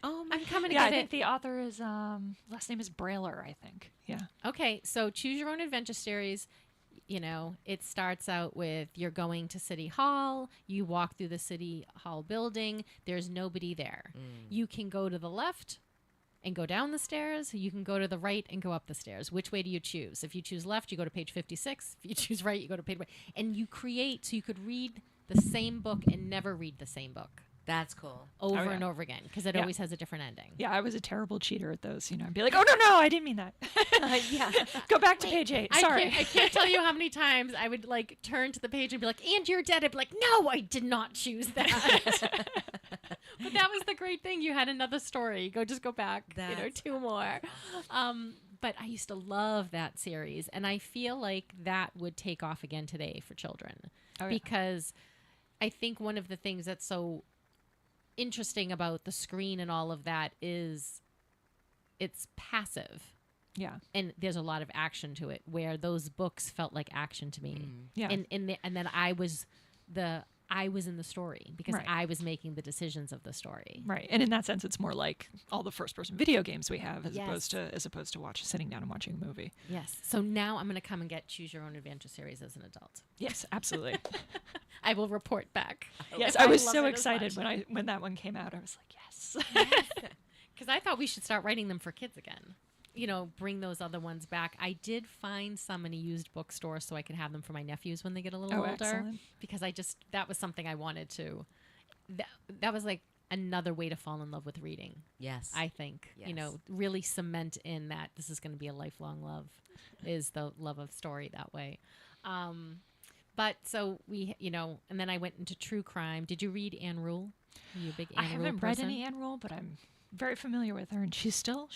Oh, I'm coming to Yeah, I get think it. the author is, last name is Brailer, I think. Yeah. Okay, so Choose Your Own Adventure series, it starts out with you're going to City Hall. You walk through the City Hall building. There's nobody there. You can go to the left and go down the stairs. You can go to the right and go up the stairs. Which way do you choose? If you choose left, you go to page 56. If you choose right, you go to page right. And you create so you could read the same book and never read the same book That's cool. over yeah. and over again because it Yeah. always has a different ending. Yeah, I was a terrible cheater at those. I'd be like, oh, no, I didn't mean that. Yeah. Go back to page 8. Sorry. I can't tell you how many times I would like turn to the page and be like, and you're dead. I'd be like, no, I did not choose that. But that was the great thing. You had another story. Just go back, That's 2 more. But I used to love that series. And I feel like that would take off again today for children. Oh, yeah. Because I think one of the things that's so interesting about the screen and all of that is it's passive. Yeah. And there's a lot of action to it, where those books felt like action to me. Yeah. And then I was in the story because Right. I was making the decisions of the story. Right. And in that sense, it's more like all the first-person video games we have as Yes. opposed to sitting down and watching a movie. Yes. So now I'm going to come and get Choose Your Own Adventure series as an adult. Yes, absolutely. I will report back. Yes, if I was love so it as excited much. when that one came out. I was like, yes. Because I thought we should start writing them for kids again. Bring those other ones back. I did find some in a used bookstore so I could have them for my nephews when they get a little Oh, older. excellent. Because that was something I wanted to. That was like another way to fall in love with reading. Yes. I think, Yes. really cement in that this is going to be a lifelong love, is the love of story that way. But so we, and then I went into true crime. Did you read Anne Rule? Are you a big Anne I Rule haven't read person? any Anne Rule, but I'm very familiar with her, and she's still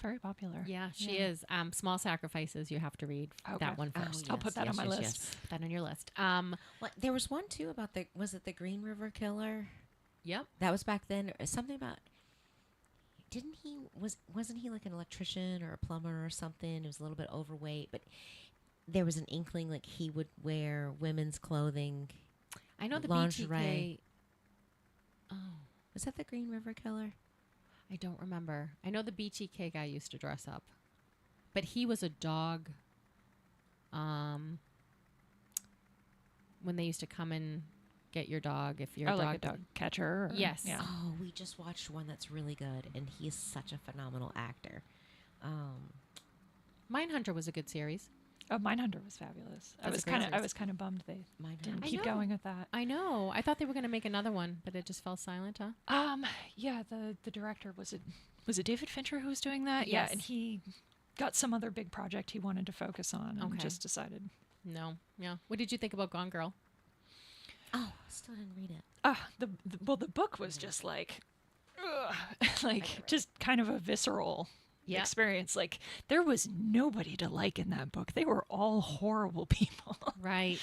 very popular. Yeah, she is. Small Sacrifices, you have to read Okay. that one Oh, first. I'll put that on my list. Yes. Put that on your list. Well, there was one too about was it the Green River Killer? Yep. That was back then. Something about. Wasn't he like an electrician or a plumber or something? He was a little bit overweight, but there was an inkling like he would wear women's clothing. I know the Lingerie. BTK. Oh, Was that the Green River Killer? I don't remember. I know the BTK guy used to dress up, but he was a dog. When they used to come and get your dog, if your dog, like a dog catcher. Or, Yes. Yeah. Oh, we just watched one that's really good, and he is such a phenomenal actor. Mindhunter was a good series. Oh, Mindhunter was fabulous. I That's was a great kind of series. bummed they didn't Mindhunter. I keep know. going with that. I know. I thought they were going to make another one, but it just fell silent, huh? Yeah, the director was it David Fincher who was doing that? Yes. Yeah, and he got some other big project he wanted to focus on, and Okay. just decided. No. Yeah. What did you think about Gone Girl? Oh, I still didn't read it. The book was just like, ugh, like just kind of a visceral Yeah. experience. Like there was nobody to like in that book. They were all horrible people. Right.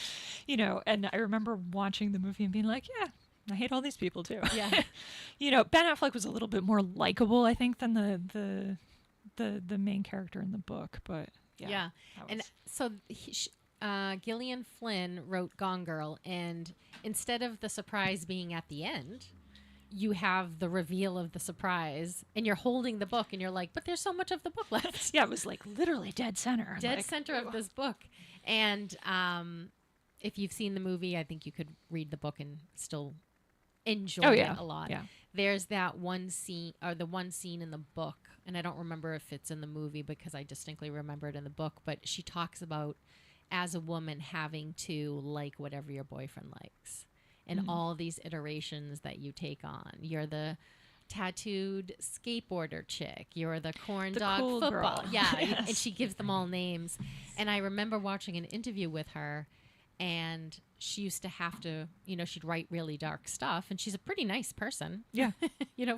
And I remember watching the movie and being like, yeah, I hate all these people too. Yeah. Ben Affleck was a little bit more likable, I think, than the main character in the book. But Yeah. that And was- so Gillian Flynn wrote Gone Girl, and instead of the surprise being at the end, you have the reveal of the surprise, and you're holding the book, and you're like, but there's so much of the book left. yeah, it was like literally dead center. Dead Like, center of this book. And if you've seen the movie, I think you could read the book and still enjoy it a lot. Yeah. There's that one scene, or the one scene in the book, and I don't remember if it's in the movie because I distinctly remember it in the book, but she talks about as a woman having to like whatever your boyfriend likes, and all these iterations that you take on. You're the tattooed skateboarder chick. You're the corn The dog cool football. girl. Yeah. Yes. And she gives them all names. And I remember watching an interview with her, and she used to have to, she'd write really dark stuff, and she's a pretty nice person. Yeah.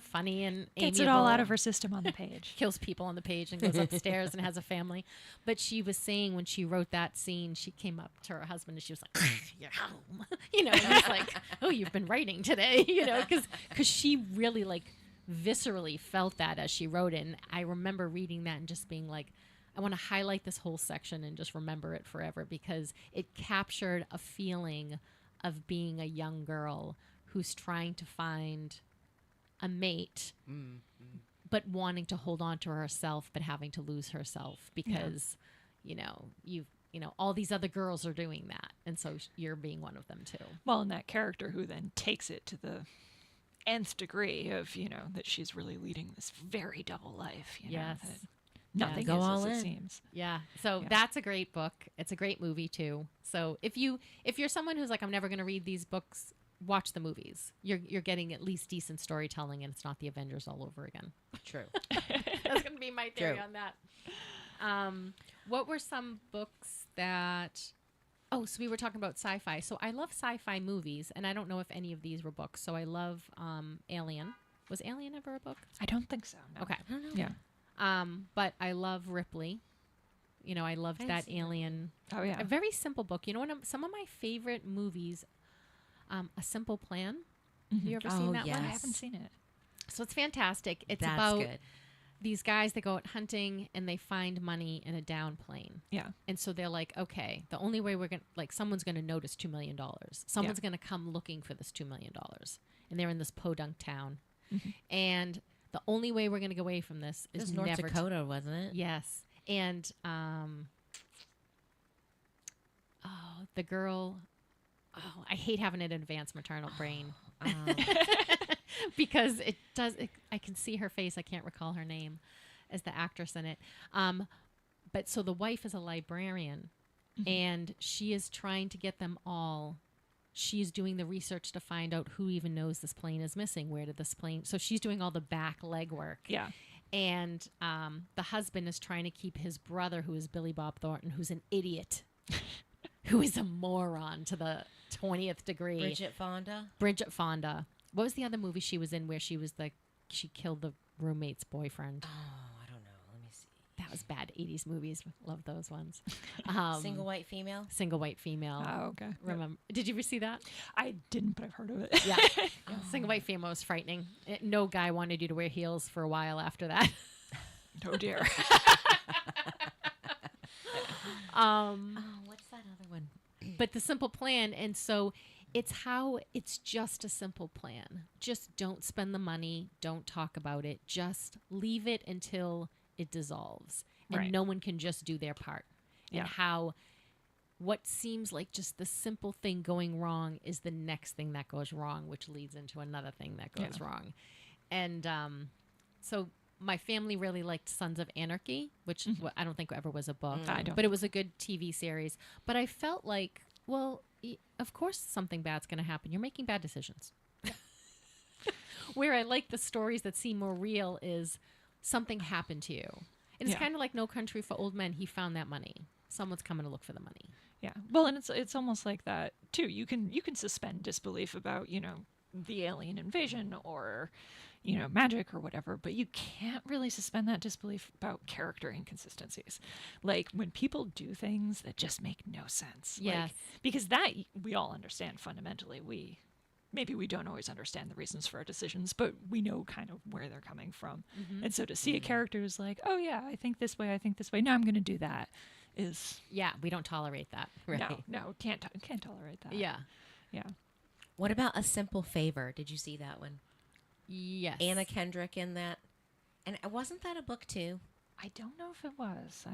Funny and Gets it all out amiable. of her system on the page. Kills people on the page and goes upstairs and has a family. But she was saying when she wrote that scene, she came up to her husband and she was like, "You're home," and he's like, "Oh, you've been writing today," because she really viscerally felt that as she wrote it. And I remember reading that and just being like, I want to highlight this whole section and just remember it forever, because it captured a feeling of being a young girl who's trying to find a mate, but wanting to hold on to herself, but having to lose herself because, all these other girls are doing that. And so you're being one of them too. Well, and that character who then takes it to the nth degree of, that she's really leading this very double life. Yes. That nothing Go is all as in. it seems. Yeah. So Yeah. that's a great book. It's a great movie too. So if you're someone who's like, I'm never going to read these books, watch the movies. You're getting at least decent storytelling, and it's not the Avengers all over again. True. That's going to be my theory True. on that. What were some books that... Oh, so we were talking about sci-fi. So I love sci-fi movies, and I don't know if any of these were books. So I love Alien. Was Alien ever a book? I don't think so. No. Okay. I don't know. Yeah. But I love Ripley. I loved I that see that. Alien. Oh yeah. A very simple book. Some of my favorite movies, A Simple Plan. Have you ever seen Oh, that yes. one? I haven't seen it. So it's fantastic. It's That's about good. these guys that go out hunting and they find money in a down plane. Yeah. And so they're like, okay, the only way we're going to, someone's going to notice $2 million. Someone's going to come looking for this $2 million. And they're in this podunk town. And the only way we're going to get away from this It is was North never Dakota, wasn't it? Yes. And the girl, I hate having an advanced maternal brain because I can see her face. I can't recall her name as the actress in it. But so the wife is a librarian and she is trying to get them all. She's doing the research to find out who even knows this plane is missing. Where did this plane? So she's doing all the back legwork. Yeah. And the husband is trying to keep his brother, who is Billy Bob Thornton, who's an idiot, who is a moron to the 20th degree. Bridget Fonda. What was the other movie she was in where she killed the roommate's boyfriend? Oh, I don't know. Let me see. That was bad. 80s movies. Love those ones. Single white female? Single white female. Oh, okay. Remember? Did you ever see that? I didn't, but I've heard of it. Yeah. Single white female was frightening. No guy wanted you to wear heels for a while after that. Oh dear. Oh, what's that other one? But the simple plan, and so it's just a simple plan. Just don't spend the money. Don't talk about it. Just leave it until it dissolves. And Right. no one can just do their part. Yeah. And how what seems like just the simple thing going wrong is the next thing that goes wrong, which leads into another thing that goes wrong. And so my family really liked Sons of Anarchy, which I don't think ever was a book, I don't but it was a good TV series. But I felt like, well, of course something bad's going to happen. You're making bad decisions. Where I like the stories that seem more real is something happened to you. And it's kind of like No Country for Old Men. He found that money. Someone's coming to look for the money. Yeah. Well, and it's almost like that too. You can suspend disbelief about, the alien invasion or, magic or whatever, but you can't really suspend that disbelief about character inconsistencies. Like when people do things that just make no sense. Yes. Because that we all understand fundamentally. Maybe we don't always understand the reasons for our decisions, but we know kind of where they're coming from. And so to see a character who's like, oh yeah, I think this way, now I'm going to do that is... Yeah, we don't tolerate that. Right. No, can't tolerate that. Yeah. Yeah. What about A Simple Favor? Did you see that one? Yes. Anna Kendrick in that. And wasn't that a book too? I don't know if it was.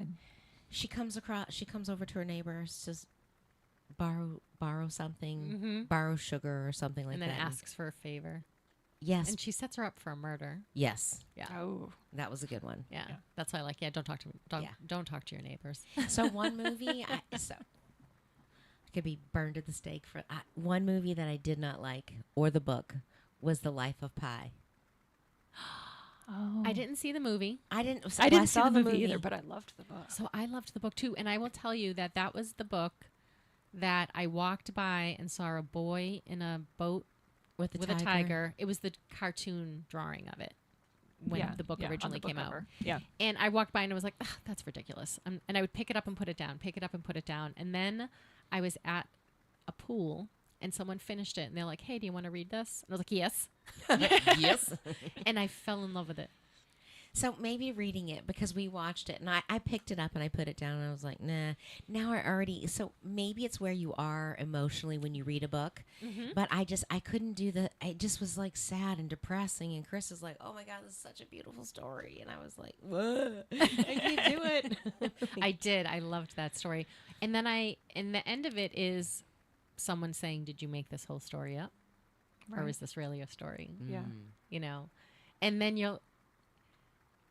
She comes over to her neighbor, says, borrow something, borrow sugar or something like and that. then asks for a favor. Yes. And she sets her up for a murder. Yes. Yeah. Oh. That was a good one. Yeah. Yeah. That's why I like, don't talk to Yeah. don't talk to your neighbors. So one movie, I could be burned at the stake for one movie that I did not like, or the book, was The Life of Pi. Oh. I didn't see the movie. I didn't saw see the movie either, but I loved the book. So I loved the book too. And I will tell you that was the book that I walked by and saw a boy in a boat with a tiger. It was the cartoon drawing of it when the book on originally the book came out. cover. Yeah. And I walked by and I was like, that's ridiculous. And I would pick it up and put it down, pick it up and put it down. And then I was at a pool and someone finished it and they're like, hey, do you want to read this? And I was like, yes. Yes. And I fell in love with it. So maybe reading it, because we watched it and I picked it up and I put it down and I was like, nah. Now so maybe it's where you are emotionally when you read a book. But I couldn't do it just was like sad and depressing. And Chris was like, oh my God, this is such a beautiful story. And I was like, what? I can't do it. I did. I loved that story. And then and the end of it is someone saying, did you make this whole story up? or is this really a story? Yeah. You know, and then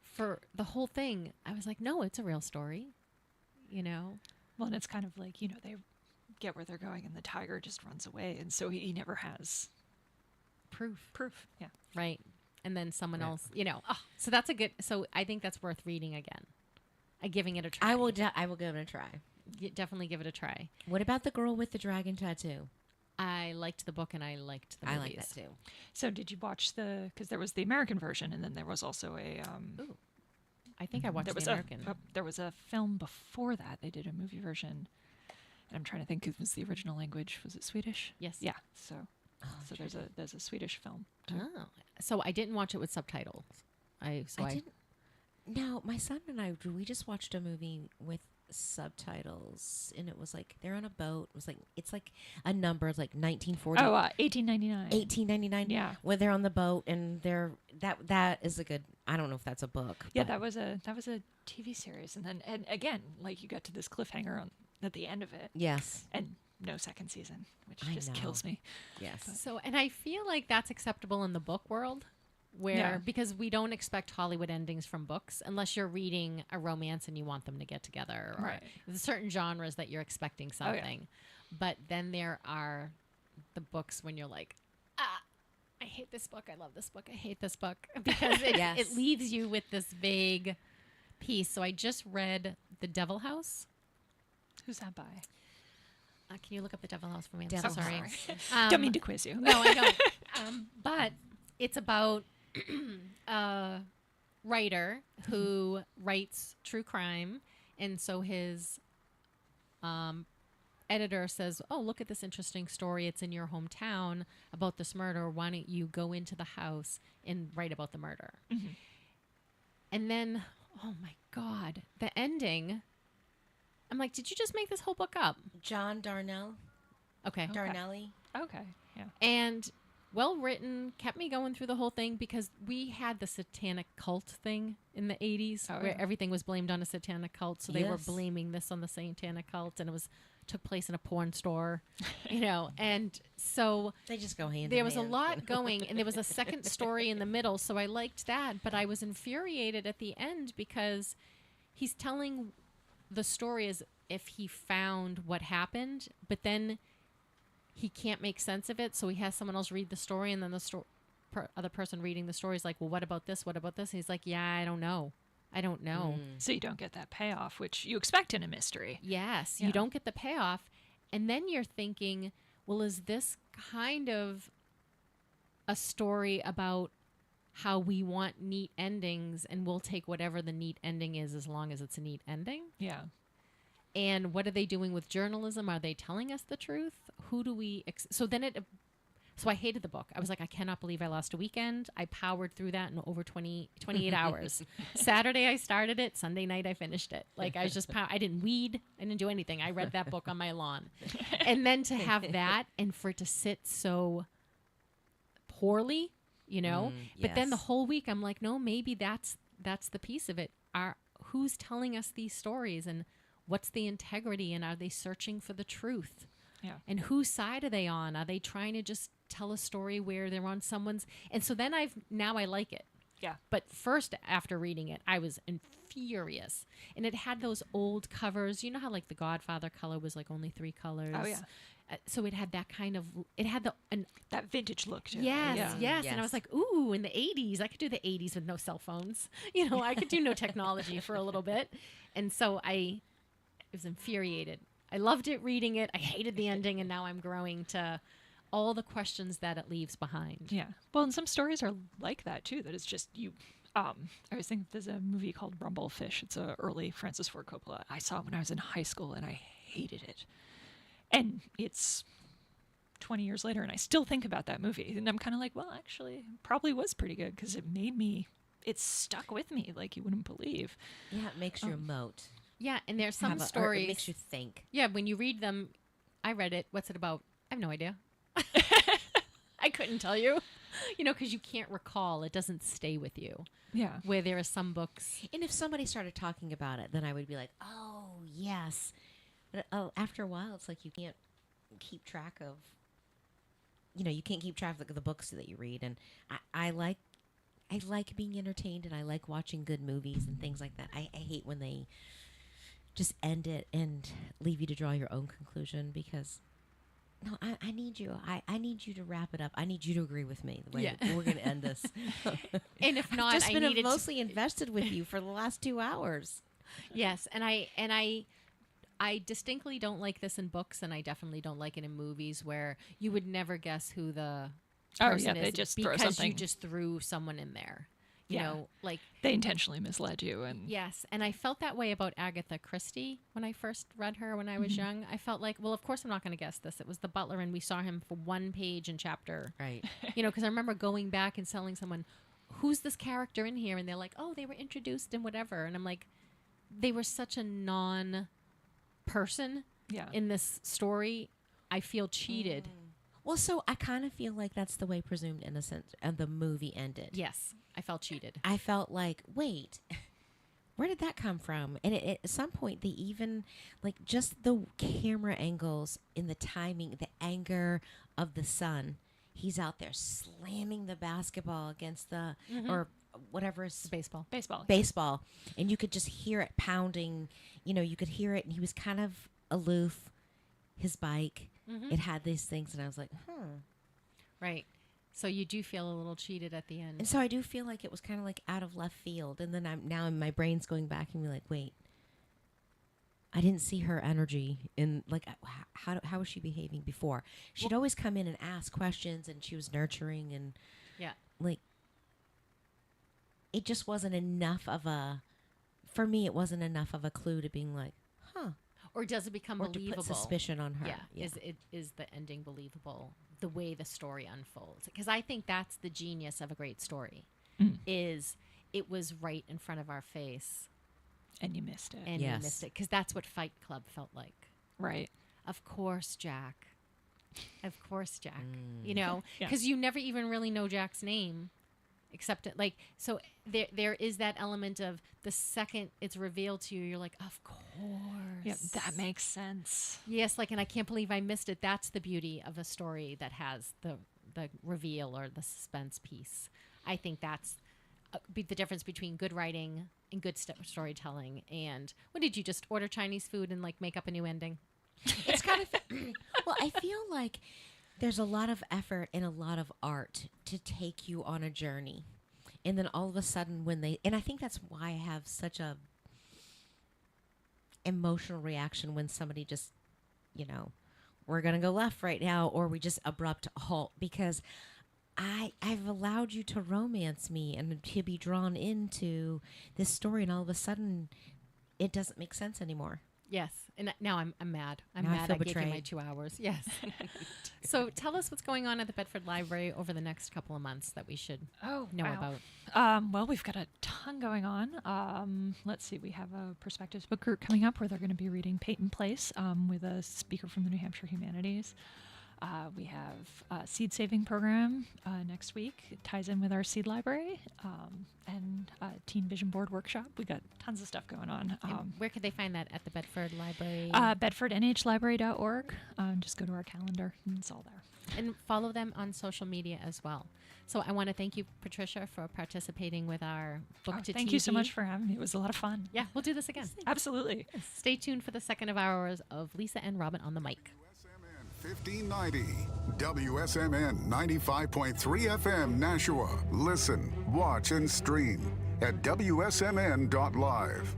for the whole thing, I was like, no, it's a real story. You know, Well, and it's kind of like, they get where they're going and the tiger just runs away. And so he never has proof. Yeah. right? And then someone else, so that's a good. So I think that's worth reading again, giving it a try. I will give it a try. Definitely give it a try. What about the girl with the dragon tattoo? I liked the book and I liked the movies. I like that too. So did you watch because there was the American version and then there was also a, Ooh. I think I watched there was the American. there was a film before that. They did a movie version. And I'm trying to think, was the original language, was it Swedish? Yes. Yeah. So there's a Swedish film too. Oh. So I didn't watch it with subtitles. I didn't. No, my son and I, we just watched a movie with subtitles, and it was like they're on a boat. It's like a number. It's like 1940. Oh, 1899. 1899. Yeah. Where they're on the boat, and that is a good. I don't know if that's a book. Yeah, but that was a TV series, and again, like you got to this cliffhanger at the end of it. Yes. And no second season, which I just know. kills me. Yes. So, and I feel like that's acceptable in the book world, because we don't expect Hollywood endings from books unless you're reading a romance and you want them to get together, or Right. there's certain genres that you're expecting something. But then there are the books when you're like, I hate this book, I love this book, I hate this book, because it leaves you with this vague piece. So I just read The Devil House. Who's that by? Can you look up The Devil House for me? I'm Devil so sorry. House. Don't mean to quiz you. No, I don't. But it's about a writer who writes true crime. And so his editor says, oh, look at this interesting story. It's in your hometown about this murder. Why don't you go into the house and write about the murder? Mm-hmm. And then, oh my God, the ending. I'm like, did you just make this whole book up? John Darnell. Okay. Darnelli. Okay. Yeah. And well written, kept me going through the whole thing because we had the satanic cult thing in the 80s where everything was blamed on a satanic cult. So they were blaming this on the satanic cult, and it took place in a porn store, and so They just go hand in there was a hand. lot going, and there was a second story in the middle. So I liked that, but I was infuriated at the end because he's telling the story as if he found what happened, but then he can't make sense of it. So he has someone else read the story, and then the other person reading the story is like, well, what about this? What about this? And he's like, yeah, I don't know. So you don't get that payoff, which you expect in a mystery. Yes, Yeah. you don't get the payoff. And then you're thinking, well, is this kind of a story about how we want neat endings, and we'll take whatever the neat ending is as long as it's a neat ending? Yeah. And what are they doing with journalism? Are they telling us the truth? Who do we... So I hated the book. I was like, I cannot believe I lost a weekend. I powered through that in over 28 hours. Saturday I started it. Sunday night I finished it. Like I was just... I didn't weed. I didn't do anything. I read that book on my lawn. And then to have that and for it to sit so poorly, But then the whole week I'm like, no, maybe that's the piece of it. Who's telling us these stories, and what's the integrity, and are they searching for the truth? Yeah. And whose side are they on? Are they trying to just tell a story where they're on someone's? And so then I like it. Yeah. But first, after reading it, I was furious. And it had those old covers. You know how like the Godfather color was like only 3 colors? Oh, yeah. So it had that kind of, That vintage look to yes, it. yes. And I was like, ooh, in the 80s, I could do the 80s with no cell phones. I could do no technology for a little bit. And so I was infuriated. I loved it reading it. I hated the ending, and now I'm growing to all the questions that it leaves behind. Yeah. Well, and some stories are like that too. That it's just you. I was thinking there's a movie called Rumblefish. It's a early Francis Ford Coppola. I saw it when I was in high school, and I hated it. And it's 20 years later, and I still think about that movie. And I'm kind of like, well, actually, it probably was pretty good because it stuck with me like you wouldn't believe. Yeah, it makes you emote. Yeah, and there's some Or stories. it makes you think. Yeah, when you read them, I read it. What's it about? I have no idea. I couldn't tell you. Because you can't recall. It doesn't stay with you. Yeah. Where there are some books. And if somebody started talking about it, then I would be like, oh, yes. But after a while, it's like you can't keep track of you can't keep track of the books that you read. And I like being entertained, and I like watching good movies and things like that. I hate when they just end it and leave you to draw your own conclusion, because no, I need you. I need you to wrap it up. I need you to agree with me the way that we're going to end this. And if not, I've just I been needed mostly invested with you for the last 2 hours. Yes, and I distinctly don't like this in books, and I definitely don't like it in movies, where you would never guess who the person is they just throw because something. you just threw someone in there. You Yeah. know, like They intentionally misled you, and yes, and I felt that way about Agatha Christie when I first read her when I was young. I felt like, well, of course I'm not going to guess this. It was the butler, and we saw him for one page and chapter. Right. You know, because I remember going back and telling someone, "Who's this character in here?" And they're like, "Oh, they were introduced and whatever." And I'm like, they were such a non-person yeah. in this story. I feel cheated. Well, so I kind of feel like that's the way Presumed Innocent and the movie ended. Yes, I felt cheated. I felt like, wait, where did that come from? And at some point, they even, like, just the camera angles in the timing, the anger of the son. He's out there slamming the basketball against the, or whatever is Baseball. baseball. And you could just hear it pounding. You could hear it. And he was kind of aloof. His bike, it had these things. And I was like, Right. So you do feel a little cheated at the end. And so I do feel like it was kind of like out of left field. And then my brain's going back and be like, wait, I didn't see her energy in, like, how was she behaving before? She'd always come in and ask questions, and she was nurturing, and yeah. like, it just wasn't enough of for me, it wasn't enough of a clue to being like, Or does it become or believable? to put suspicion on her. Yeah. Is the ending believable? The way the story unfolds, because I think that's the genius of a great story. Is it was right in front of our face, And you missed it. and we missed it, because that's what Fight Club felt like. Right. Of course, Jack. Of course, Jack. Yeah. Because you never even really know Jack's name, except like, so there is that element of the second it's revealed to you, you're like, of course. Yep, that makes sense. Yes, like, and I can't believe I missed it. That's the beauty of a story that has the reveal or the suspense piece. I think that's the difference between good writing and good storytelling. And what did you just order Chinese food and like make up a new ending? It's kind of, well, I feel like there's a lot of effort and a lot of art to take you on a journey. And then all of a sudden and I think that's why I have such a emotional reaction when somebody just, we're going to go left right now, or we just abrupt halt, because I've allowed you to romance me and to be drawn into this story, and all of a sudden it doesn't make sense anymore. Yes, and now I'm mad. I'm Now I mad. feel I gave you my betrayed. 2 hours. Yes. So tell us what's going on at the Bedford Library over the next couple of months that we should know about. Well, we've got a ton going on. Let's see. We have a Perspectives book group coming up where they're going to be reading Peyton Place with a speaker from the New Hampshire Humanities. We have a seed saving program next week. It ties in with our seed library and Teen Vision Board workshop. We got tons of stuff going on. And where could they find that at the Bedford Library? BedfordNHlibrary.org. Just go to our calendar and it's all there. And follow them on social media as well. So I want to thank you, Patricia, for participating with our book to Thank TV. you so much for having me. It was a lot of fun. Yeah, we'll do this again. Absolutely. Stay tuned for the second of hours of Lisa and Robyn on the mic. 1590, WSMN 95.3 FM Nashua. Listen, watch, and stream at WSMN.live.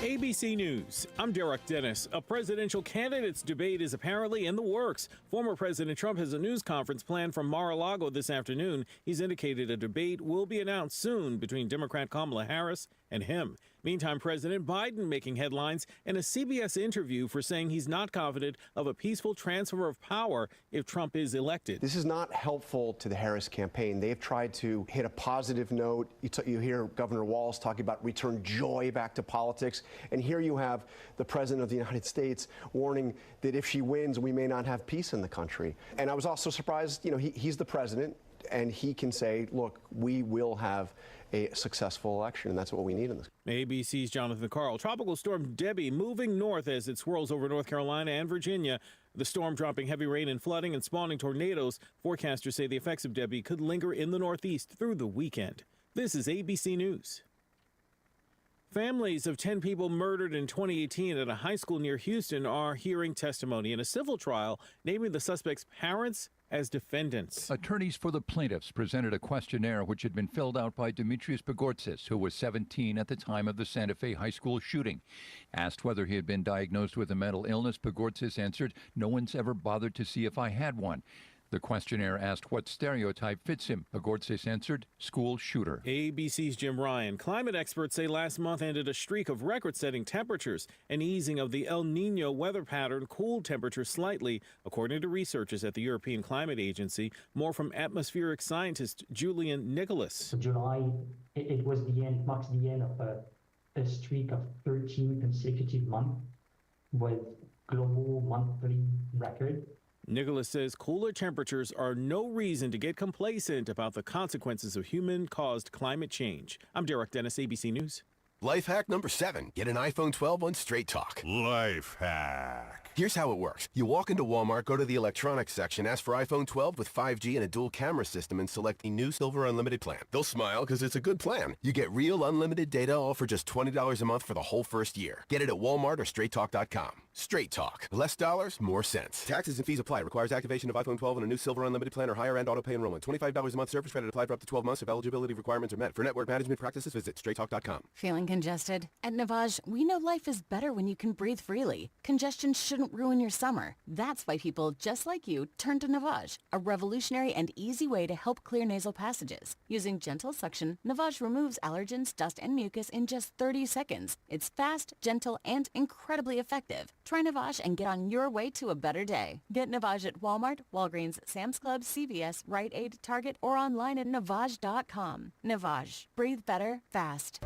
ABC News. I'm Derek Dennis. A presidential candidates debate is apparently in the works. Former President Trump has a news conference planned from Mar-a-Lago this afternoon. He's indicated a debate will be announced soon between Democrat Kamala Harris and him. Meantime, President Biden making headlines in a CBS interview for saying he's not confident of a peaceful transfer of power if Trump is elected. This is not helpful to the Harris campaign. They've tried to hit a positive note. You hear Governor Walz talking about return joy back to politics. And here you have the President of the United States warning that if she wins, we may not have peace in the country. And I was also surprised, he's the president, and he can say, look, we will have a successful election, and that's what we need in this. ABC's Jonathan Carl. Tropical storm Debbie moving north as it swirls over North Carolina and Virginia. The storm dropping heavy rain and flooding and spawning tornadoes. Forecasters say the effects of Debbie could linger in the Northeast through the weekend. This is ABC News. Families of 10 people murdered in 2018 at a high school near Houston are hearing testimony in a civil trial naming the suspects' parents as defendants. Attorneys for the plaintiffs presented a questionnaire which had been filled out by Demetrius Pagortzis, who was 17 at the time of the Santa Fe high school shooting. Asked whether he had been diagnosed with a mental illness, Pagortzis answered, "No one's ever bothered to see if I had one." The questionnaire asked what stereotype fits him. Pagortzis answered, school shooter. ABC's Jim Ryan. Climate experts say last month ended a streak of record-setting temperatures. An easing of the El Nino weather pattern cooled temperatures slightly, according to researchers at the European Climate Agency. More from atmospheric scientist Julian Nicholas. So July, it was marks the end of a streak of 13 consecutive months with global monthly record. Nicholas says cooler temperatures are no reason to get complacent about the consequences of human-caused climate change. I'm Derek Dennis, ABC News. Life hack number 7. Get an iPhone 12 on Straight Talk. Life hack. Here's how it works. You walk into Walmart, go to the electronics section, ask for iPhone 12 with 5G and a dual camera system, and select the new Silver Unlimited plan. They'll smile because it's a good plan. You get real unlimited data, all for just $20 a month for the whole first year. Get it at Walmart or StraightTalk.com. Straight Talk. Less dollars, more sense. Taxes and fees apply. Requires activation of iPhone 12 and a new Silver Unlimited plan or higher end auto pay enrollment. $25 a month service credit applied for up to 12 months if eligibility requirements are met. For network management practices, visit StraightTalk.com. Feeling congested? At Navage, we know life is better when you can breathe freely. Congestion shouldn't ruin your summer. That's why people just like you turn to Navage, a revolutionary and easy way to help clear nasal passages. Using gentle suction, Navage removes allergens, dust, and mucus in just 30 seconds. It's fast, gentle, and incredibly effective. Try Navage and get on your way to a better day. Get Navage at Walmart, Walgreens, Sam's Club, CVS, Rite Aid, Target, or online at Navage.com. Navage. Breathe better, fast.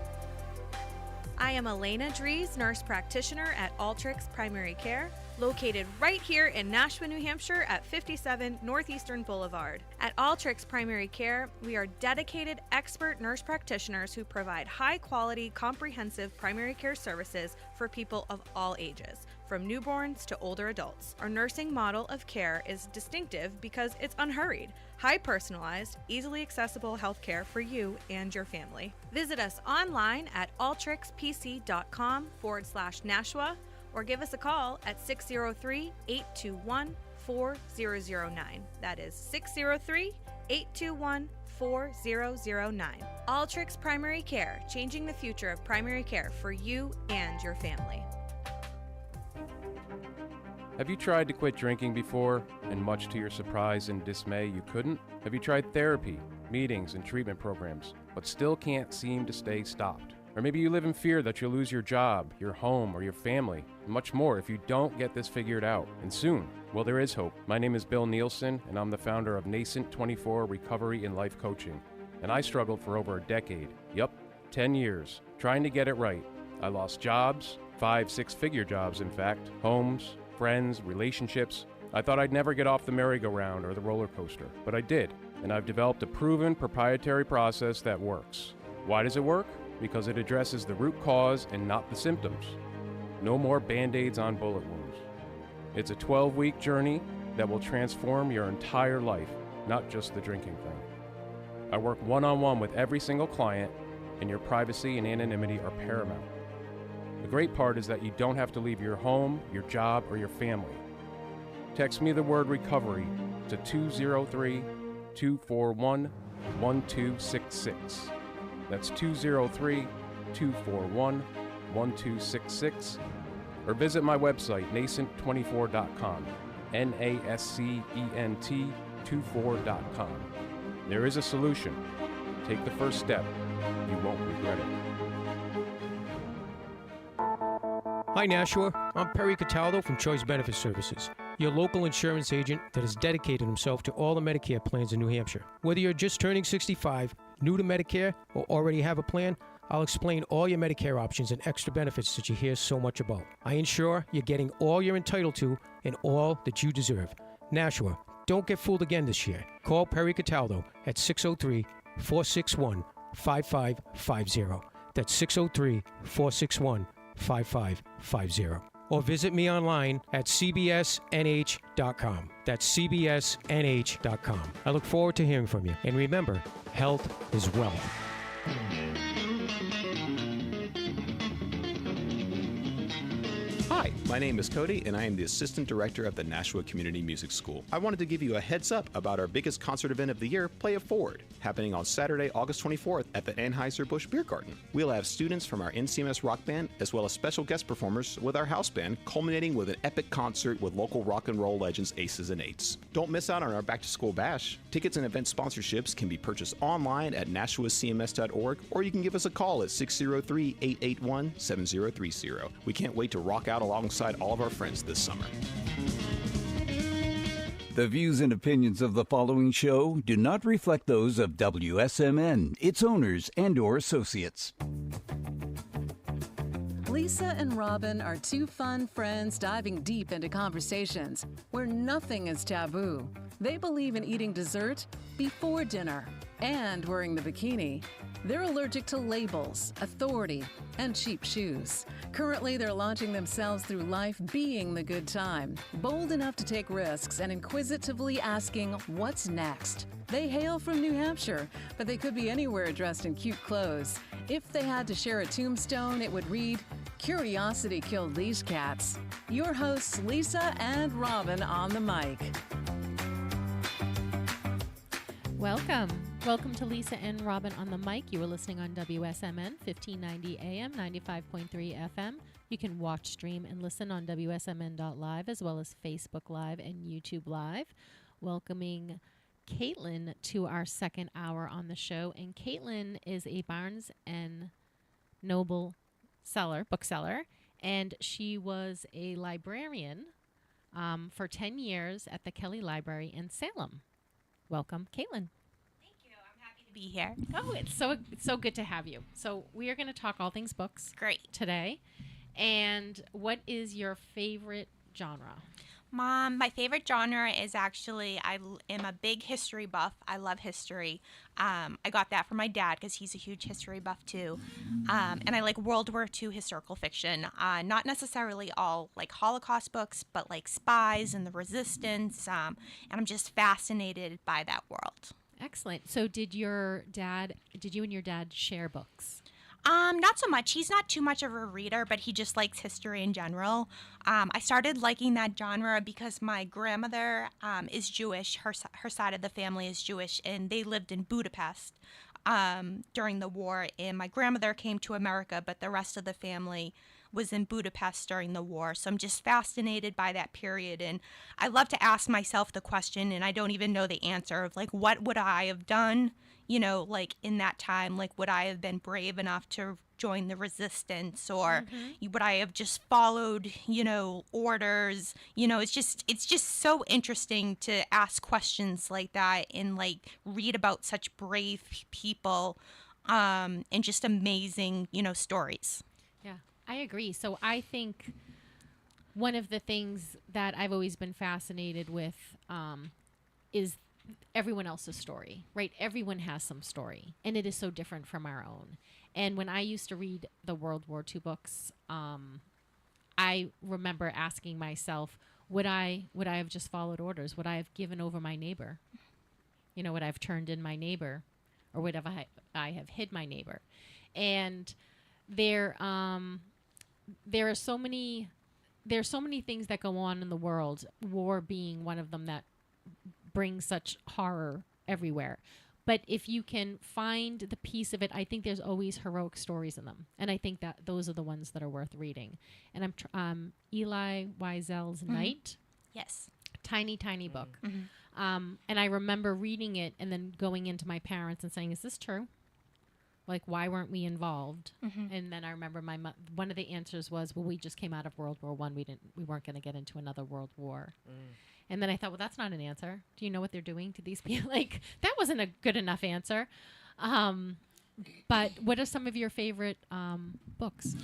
I am Elena Dries, nurse practitioner at Altrix Primary Care, located right here in Nashua, New Hampshire at 57 Northeastern Boulevard. At Altrix Primary Care, we are dedicated expert nurse practitioners who provide high-quality, comprehensive primary care services for people of all ages, from newborns to older adults. Our nursing model of care is distinctive because it's unhurried, high-personalized, easily accessible healthcare for you and your family. Visit us online at altrixpc.com/Nashua or give us a call at 603-821-4009. That is 603-821-4009. Altrix Primary Care, changing the future of primary care for you and your family. Have you tried to quit drinking before, and much to your surprise and dismay, you couldn't? Have you tried therapy, meetings, and treatment programs, but still can't seem to stay stopped? Or maybe you live in fear that you'll lose your job, your home, or your family, and much more if you don't get this figured out, and soon. Well, there is hope. My name is Bill Nielsen, and I'm the founder of Nascent 24 Recovery and Life Coaching. And I struggled for over a decade. Yup, 10 years, trying to get it right. I lost jobs, 5 6-figure jobs in fact, homes, friends, relationships. I thought I'd never get off the merry-go-round or the roller coaster, but I did, and I've developed a proven proprietary process that works. Why does it work? Because it addresses the root cause and not the symptoms. No more Band-Aids on bullet wounds. It's a 12-week journey that will transform your entire life, not just the drinking thing. I work one-on-one with every single client, and your privacy and anonymity are paramount. The great part is that you don't have to leave your home, your job, or your family. Text me the word recovery to 203-241-1266. That's 203-241-1266. Or visit my website, nascent24.com, NASCENT24.com. There is a solution. Take the first step. You won't regret it. Hi Nashua, I'm Perry Cataldo from Choice Benefit Services, your local insurance agent that has dedicated himself to all the Medicare plans in New Hampshire. Whether you're just turning 65, new to Medicare, or already have a plan, I'll explain all your Medicare options and extra benefits that you hear so much about. I ensure you're getting all you're entitled to and all that you deserve. Nashua, don't get fooled again this year. Call Perry Cataldo at 603-461-5550. That's 603-461-5550. or visit me online at cbsnh.com. That's cbsnh.com. I look forward to hearing from you. And remember, health is wealth. Hi, my name is Cody, and I am the Assistant Director of the Nashua Community Music School. I wanted to give you a heads up about our biggest concert event of the year, Play It Forward, happening on Saturday, August 24th at the Anheuser-Busch Beer Garden. We'll have students from our NCMS rock band, as well as special guest performers with our house band, culminating with an epic concert with local rock and roll legends Aces and Eights. Don't miss out on our back-to-school bash. Tickets and event sponsorships can be purchased online at nashuacms.org, or you can give us a call at 603-881-7030. We can't wait to rock out alongside all of our friends this summer. The views and opinions of the following show do not reflect those of WSMN, its owners, and/or associates. Lisa and Robyn are two fun friends diving deep into conversations where nothing is taboo. They believe in eating dessert before dinner and wearing the bikini. They're allergic to labels, authority, and cheap shoes. Currently, they're launching themselves through life being the good time, bold enough to take risks and inquisitively asking, what's next? They hail from New Hampshire, but they could be anywhere dressed in cute clothes. If they had to share a tombstone, it would read, "Curiosity killed these cats." Your hosts, Lisa and Robyn, on the mic. Welcome. Welcome to Lisa and Robyn on the mic. You are listening on WSMN 1590 AM, 95.3 FM. You can watch, stream, and listen on WSMN.live as well as Facebook Live and YouTube Live. Welcoming Caitlin to our second hour on the show. And Caitlin is a Barnes and Noble bookseller, and she was a librarian for 10 years at the Kelly Library in Salem. Welcome, Caitlin. Be here. Oh, it's so good to have you. So we are going to talk all things books. Great. Today. And what is your favorite genre? Mom, my favorite genre is actually, I am a big history buff. I love history. I got that from my dad because he's a huge history buff too. And I like World War II historical fiction. Not necessarily all like Holocaust books, but like spies and the resistance. And I'm just fascinated by that world. Excellent. So did you and your dad share books? Not so much. He's not too much of a reader, but he just likes history in general. I started liking that genre because my grandmother is Jewish. Her side of the family is Jewish, and they lived in Budapest during the war. And my grandmother came to America, but the rest of the family was in Budapest during the war. So I'm just fascinated by that period. And I love to ask myself the question, and I don't even know the answer of like, what would I have done, like in that time? Like, would I have been brave enough to join the resistance, or would I have just followed, orders? It's just so interesting to ask questions like that and like read about such brave people and just amazing, stories. Yeah. I agree. So I think one of the things that I've always been fascinated with is everyone else's story, right? Everyone has some story, and it is so different from our own. And when I used to read the World War II books, I remember asking myself, would I have just followed orders? Would I have given over my neighbor? Would I have turned in my neighbor, or would I have hid my neighbor? And there are so many things that go on in the world, war being one of them that brings such horror everywhere. But if you can find the piece of it, I think there's always heroic stories in them. And I think that those are the ones that are worth reading. And I'm Elie Wiesel's Night. Yes. Tiny book. And I remember reading it and then going into my parents and saying, is this true? Like, why weren't we involved? And then I remember one of the answers was, well, we just came out of World War I. We weren't going to get into another world war. And then I thought, well, that's not an answer. Do you know what they're doing to these people? Like, that wasn't a good enough answer. But what are some of your favorite books?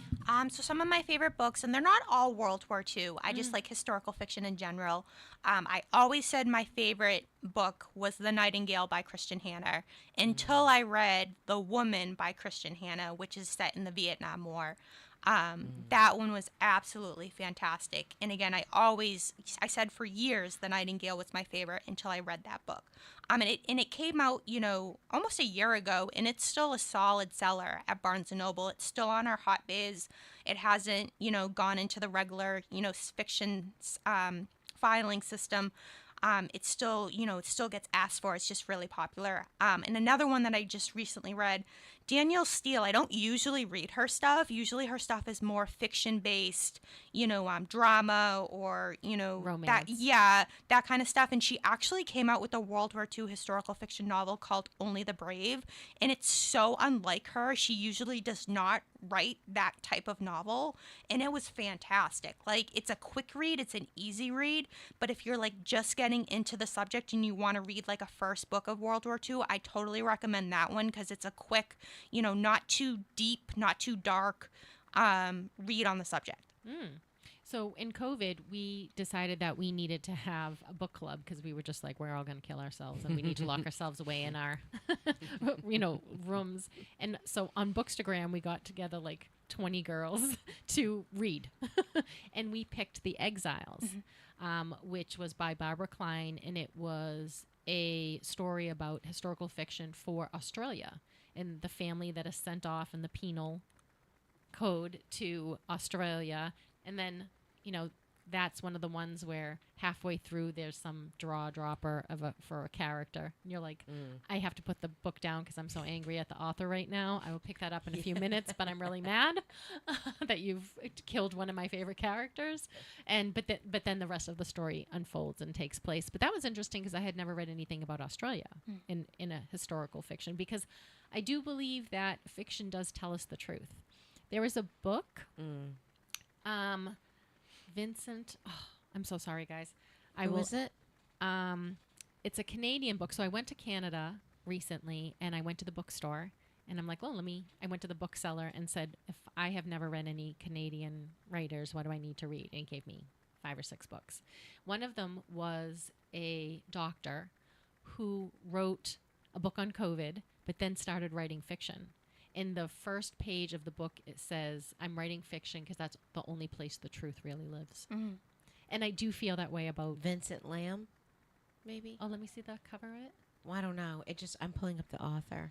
So some of my favorite books, and they're not all World War II. I just like historical fiction in general. I always said my favorite book was The Nightingale by Christian Hannah until I read The Woman by Christian Hannah, which is set in the Vietnam War. That one was absolutely fantastic. And again, I said for years The Nightingale was my favorite until I read that book. And it came out, almost a year ago, and it's still a solid seller at Barnes & Noble. It's still on our hot biz. It hasn't, gone into the regular, fiction filing system. It still gets asked for. It's just really popular. And another one that I just recently read, Danielle Steele. I don't usually read her stuff. Usually her stuff is more fiction-based, drama or, romance. That kind of stuff. And she actually came out with a World War II historical fiction novel called Only the Brave. And it's so unlike her. She usually does not write that type of novel. And it was fantastic. Like, it's a quick read. It's an easy read. But if you're, like, just getting into the subject and you want to read, like, a first book of World War II, I totally recommend that one because it's a quick, not too deep, not too dark read on the subject. So in COVID, we decided that we needed to have a book club because we were just like, we're all going to kill ourselves and we need to lock ourselves away in our, rooms. And so on Bookstagram, we got together like 20 girls to read. And we picked The Exiles, which was by Barbara Klein. And it was a story about historical fiction for Australia and the family that is sent off in the penal code to Australia. And then, that's one of the ones where halfway through there's some dropper for a character. And you're like, I have to put the book down because I'm so angry at the author right now. I will pick that up in a few minutes, but I'm really mad that you've killed one of my favorite characters. But then the rest of the story unfolds and takes place. But that was interesting because I had never read anything about Australia in a historical fiction, because I do believe that fiction does tell us the truth. There was a book, Vincent. Oh, I'm so sorry, guys. Who was it? It's a Canadian book. So I went to Canada recently, and I went to the bookstore, and I'm like, well, I went to the bookseller and said, if I have never read any Canadian writers, what do I need to read? And he gave me 5 or 6 books. One of them was a doctor who wrote a book on COVID, but then started writing fiction. In the first page of the book, it says, I'm writing fiction because that's the only place the truth really lives. And I do feel that way about Vincent Lamb, maybe? Oh, let me see the cover of it. Well, I don't know. I'm pulling up the author.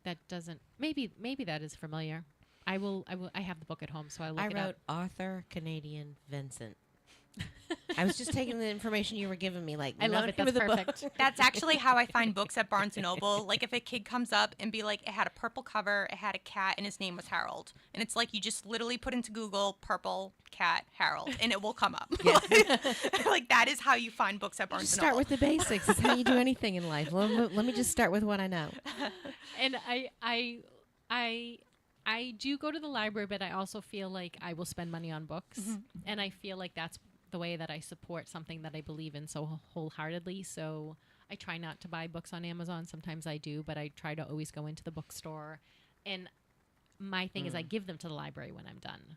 That doesn't, maybe that is familiar. I have the book at home, so I look it up. I wrote author, Canadian, Vincent. I was just taking the information you were giving me. Like, I love it. That's perfect. That's actually how I find books at Barnes & Noble. Like, if a kid comes up and be like, it had a purple cover, it had a cat, and his name was Harold. And it's like, you just literally put into Google, purple cat Harold, and it will come up. Like, that is how you find books at Barnes & Noble. Start with the basics. It's how you do anything in life. Let me just start with what I know. And I do go to the library, but I also feel like I will spend money on books. And I feel like that's the way that I support something that I believe in so wholeheartedly. So I try not to buy books on Amazon. Sometimes I do, but I try to always go into the bookstore. And my thing is I give them to the library when I'm done.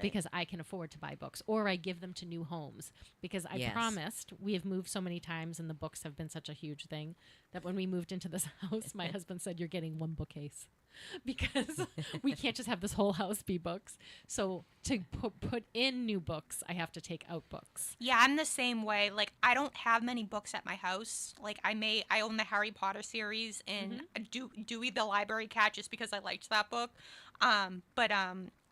Because I can afford to buy books. Or I give them to new homes. Because I promised, we have moved so many times and the books have been such a huge thing that when we moved into this house, my husband said, you're getting 1 bookcase. Because we can't just have this whole house be books. So to put in new books, I have to take out books. Yeah, I'm the same way. Like, I don't have many books at my house. Like, I own the Harry Potter series and Dewey the Library Cat just because I liked that book. But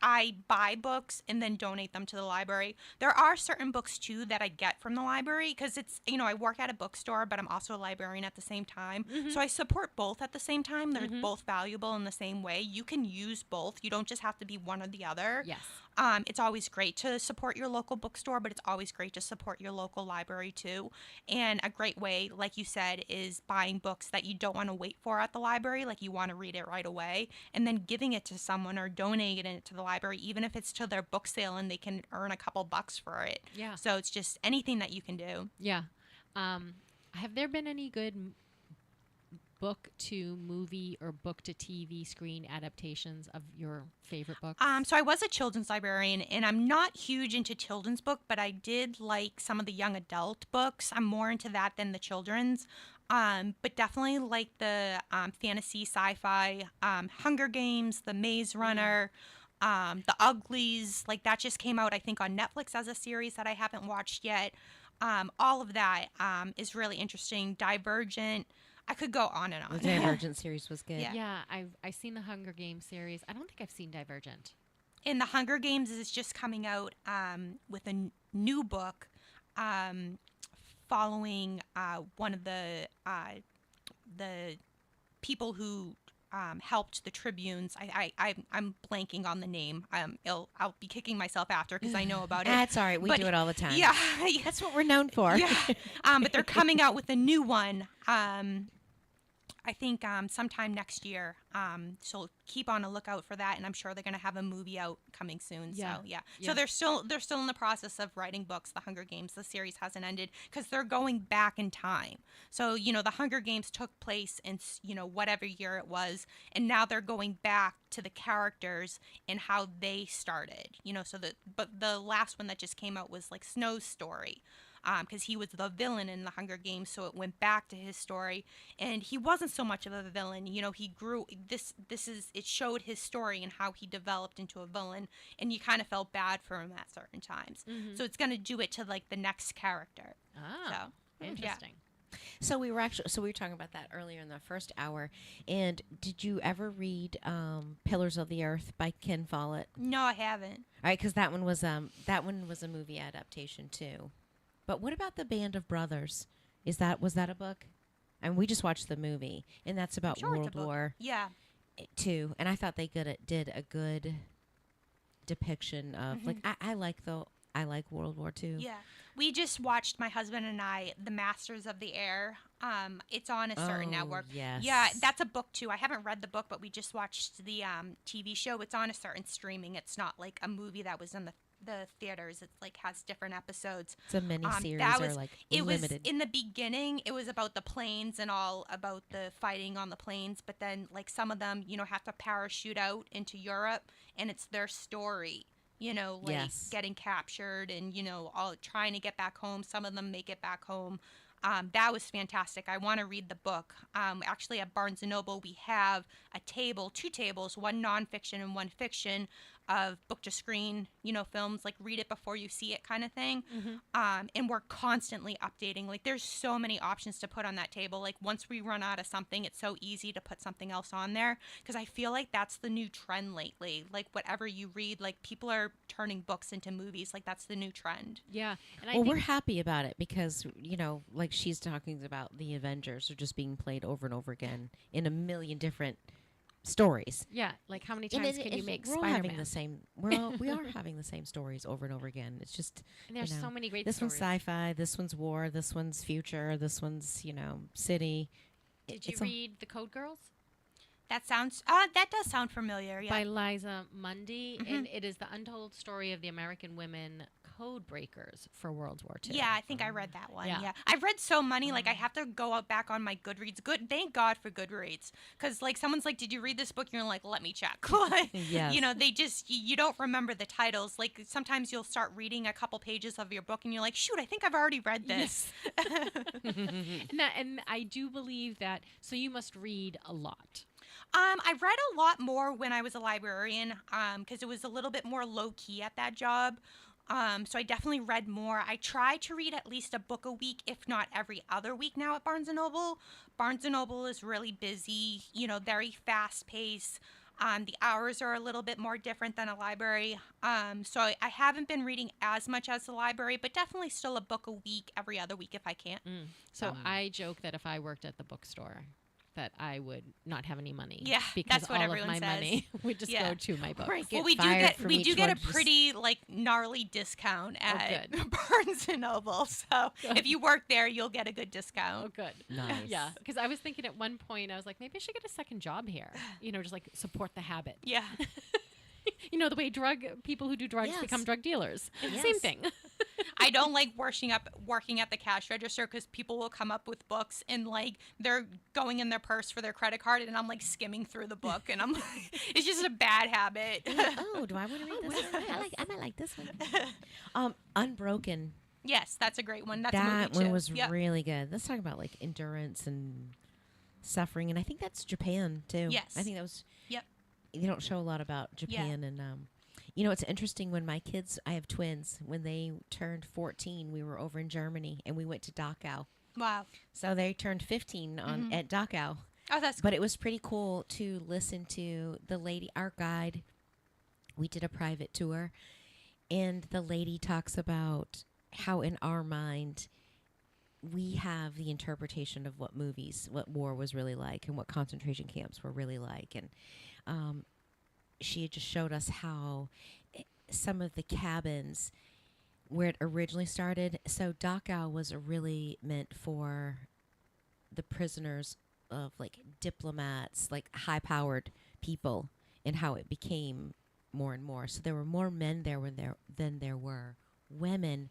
I buy books and then donate them to the library. There are certain books, too, that I get from the library because it's, I work at a bookstore, but I'm also a librarian at the same time. So I support both at the same time. They're both valuable in the same way. You can use both. You don't just have to be one or the other. Yes. It's always great to support your local bookstore, but it's always great to support your local library, too. And a great way, like you said, is buying books that you don't want to wait for at the library, like you want to read it right away, and then giving it to someone or donating it to the library, even if it's to their book sale and they can earn a couple bucks for it. Yeah. So it's just anything that you can do. Yeah. Have there been any good book to movie or book to TV screen adaptations of your favorite books? So I was a children's librarian, and I'm not huge into children's book, but I did like some of the young adult books. I'm more into that than the children's. But definitely like the fantasy, sci-fi, Hunger Games, The Maze Runner, The Uglies. Like that just came out, I think, on Netflix as a series that I haven't watched yet. All of that is really interesting. Divergent. I could go on and on. The Divergent series was good. Yeah, I've seen the Hunger Games series. I don't think I've seen Divergent. And the Hunger Games is just coming out with a new book following one of the people who helped the Tribunes. I'm blanking on the name. I'll be kicking myself after because I know about it. That's all right. We do it all the time. Yeah. That's what we're known for. Yeah. But they're coming out with a new one. I think sometime next year. So keep on a lookout for that, and I'm sure they're going to have a movie out coming soon. Yeah. So yeah. So they're still in the process of writing books. The Hunger Games, the series hasn't ended because they're going back in time. So the Hunger Games took place in whatever year it was, and now they're going back to the characters and how they started. But the last one that just came out was like Snow's story. Because he was the villain in the Hunger Games, so it went back to his story, and he wasn't so much of a villain. He grew. It showed his story and how he developed into a villain, and you kind of felt bad for him at certain times. Mhm. So it's going to do it to like the next character. Ah, interesting. So we were talking about that earlier in the first hour. And did you ever read Pillars of the Earth by Ken Follett? No, I haven't. All right, because that one was a movie adaptation too. But what about The Band of Brothers? Was that a book? And we just watched the movie, and that's about Sure, it's a World book. War Yeah. II. And I thought they did a good depiction of I like World War II. Yeah. We just watched, my husband and I, The Masters of the Air. It's on a certain network. Yes. Yeah, that's a book too. I haven't read the book, but we just watched the TV show. It's on a certain streaming. It's not like a movie that was in the theaters. It's like has different episodes. It's a mini series or like it limited. Was in the beginning, it was about the planes and all about the fighting on the planes, but then like some of them, have to parachute out into Europe, and it's their story. Yes. Getting captured and, all trying to get back home. Some of them make it back home. That was fantastic. I want to read the book. Actually, at Barnes & Noble, we have two tables, one nonfiction and one fiction of book to screen, films, like read it before you see it kind of thing. And we're constantly updating. Like there's so many options to put on that table. Like once we run out of something, it's so easy to put something else on there. Because I feel like that's the new trend lately. Like whatever you read, like people are turning books into movies. Like that's the new trend. Yeah. And we're happy about it because, like she's talking about the Avengers are just being played over and over again in a million different stories. Yeah, like how many times can you make we're all Spider-Man? having the same. We are having the same stories over and over again. It's just And there's so many great This stories. one's sci-fi. This one's war. This one's future. This one's city. Did you read The Code Girls? That does sound familiar. Yeah. By Liza Mundy, Mhm. and it is the untold story of the American women code breakers for World War II. Yeah, I think I read that one. Yeah. Yeah. I've read so many, like I have to go out back on my Goodreads. Thank God for Goodreads. Because like someone's like, did you read this book? You're like, let me check. Yes. They just, you don't remember the titles. Like sometimes you'll start reading a couple pages of your book and you're like, shoot, I think I've already read this. And I do believe that, so you must read a lot. I read a lot more when I was a librarian because it was a little bit more low key at that job. So I definitely read more. I try to read at least a book a week, if not every other week now at Barnes & Noble. Barnes & Noble is really busy, very fast paced. The hours are a little bit more different than a library. So I haven't been reading as much as the library, but definitely still a book a week, every other week if I can. So I joke that if I worked at the bookstore, that I would not have any money. Yeah, because that's what all everyone of my says. money would just go to my books. Well, we do get a pretty like gnarly discount at Barnes and Noble. So if you work there, you'll get a good discount. Oh, good. Nice. Yeah, because I was thinking at one point, I was like, maybe I should get a second job here. Just like support the habit. Yeah. The way people who do drugs become drug dealers. It's the same thing. I don't like working at the cash register because people will come up with books and like they're going in their purse for their credit card and I'm like skimming through the book and I'm like, it's just a bad habit. Do I want to read this one? I might like this one. Unbroken Yes, that's a great one. That's a that movie one too. was Yep. really good. Let's talk about like endurance and suffering, and I think that's Japan too. Yes. I think that was. Yep. They don't show a lot about Japan, and it's interesting when my kids. I have twins. When they turned 14, we were over in Germany, and we went to Dachau. Wow. So they turned 15 at Dachau. Oh, that's But it was pretty cool to listen to the lady, our guide. We did a private tour, and the lady talks about how in our mind we have the interpretation of what war was really like and what concentration camps were really like. And she had just showed us how some of the cabins where it originally started. So Dachau was really meant for the prisoners of like diplomats, like high-powered people, and how it became more and more. So there were more men there than there were women,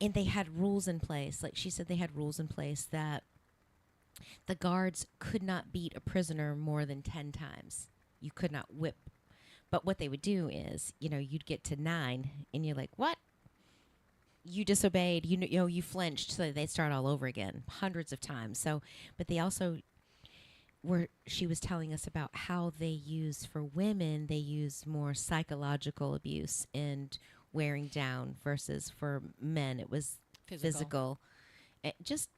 and they had rules in place. Like she said, they had rules in place that the guards could not beat a prisoner more than 10 times. You could not whip. But what they would do is, you'd get to 9, and you're like, what? You disobeyed, you flinched, so they'd start all over again hundreds of times. So, but they also she was telling us about how for women, they use more psychological abuse and wearing down versus for men, it was physical. Just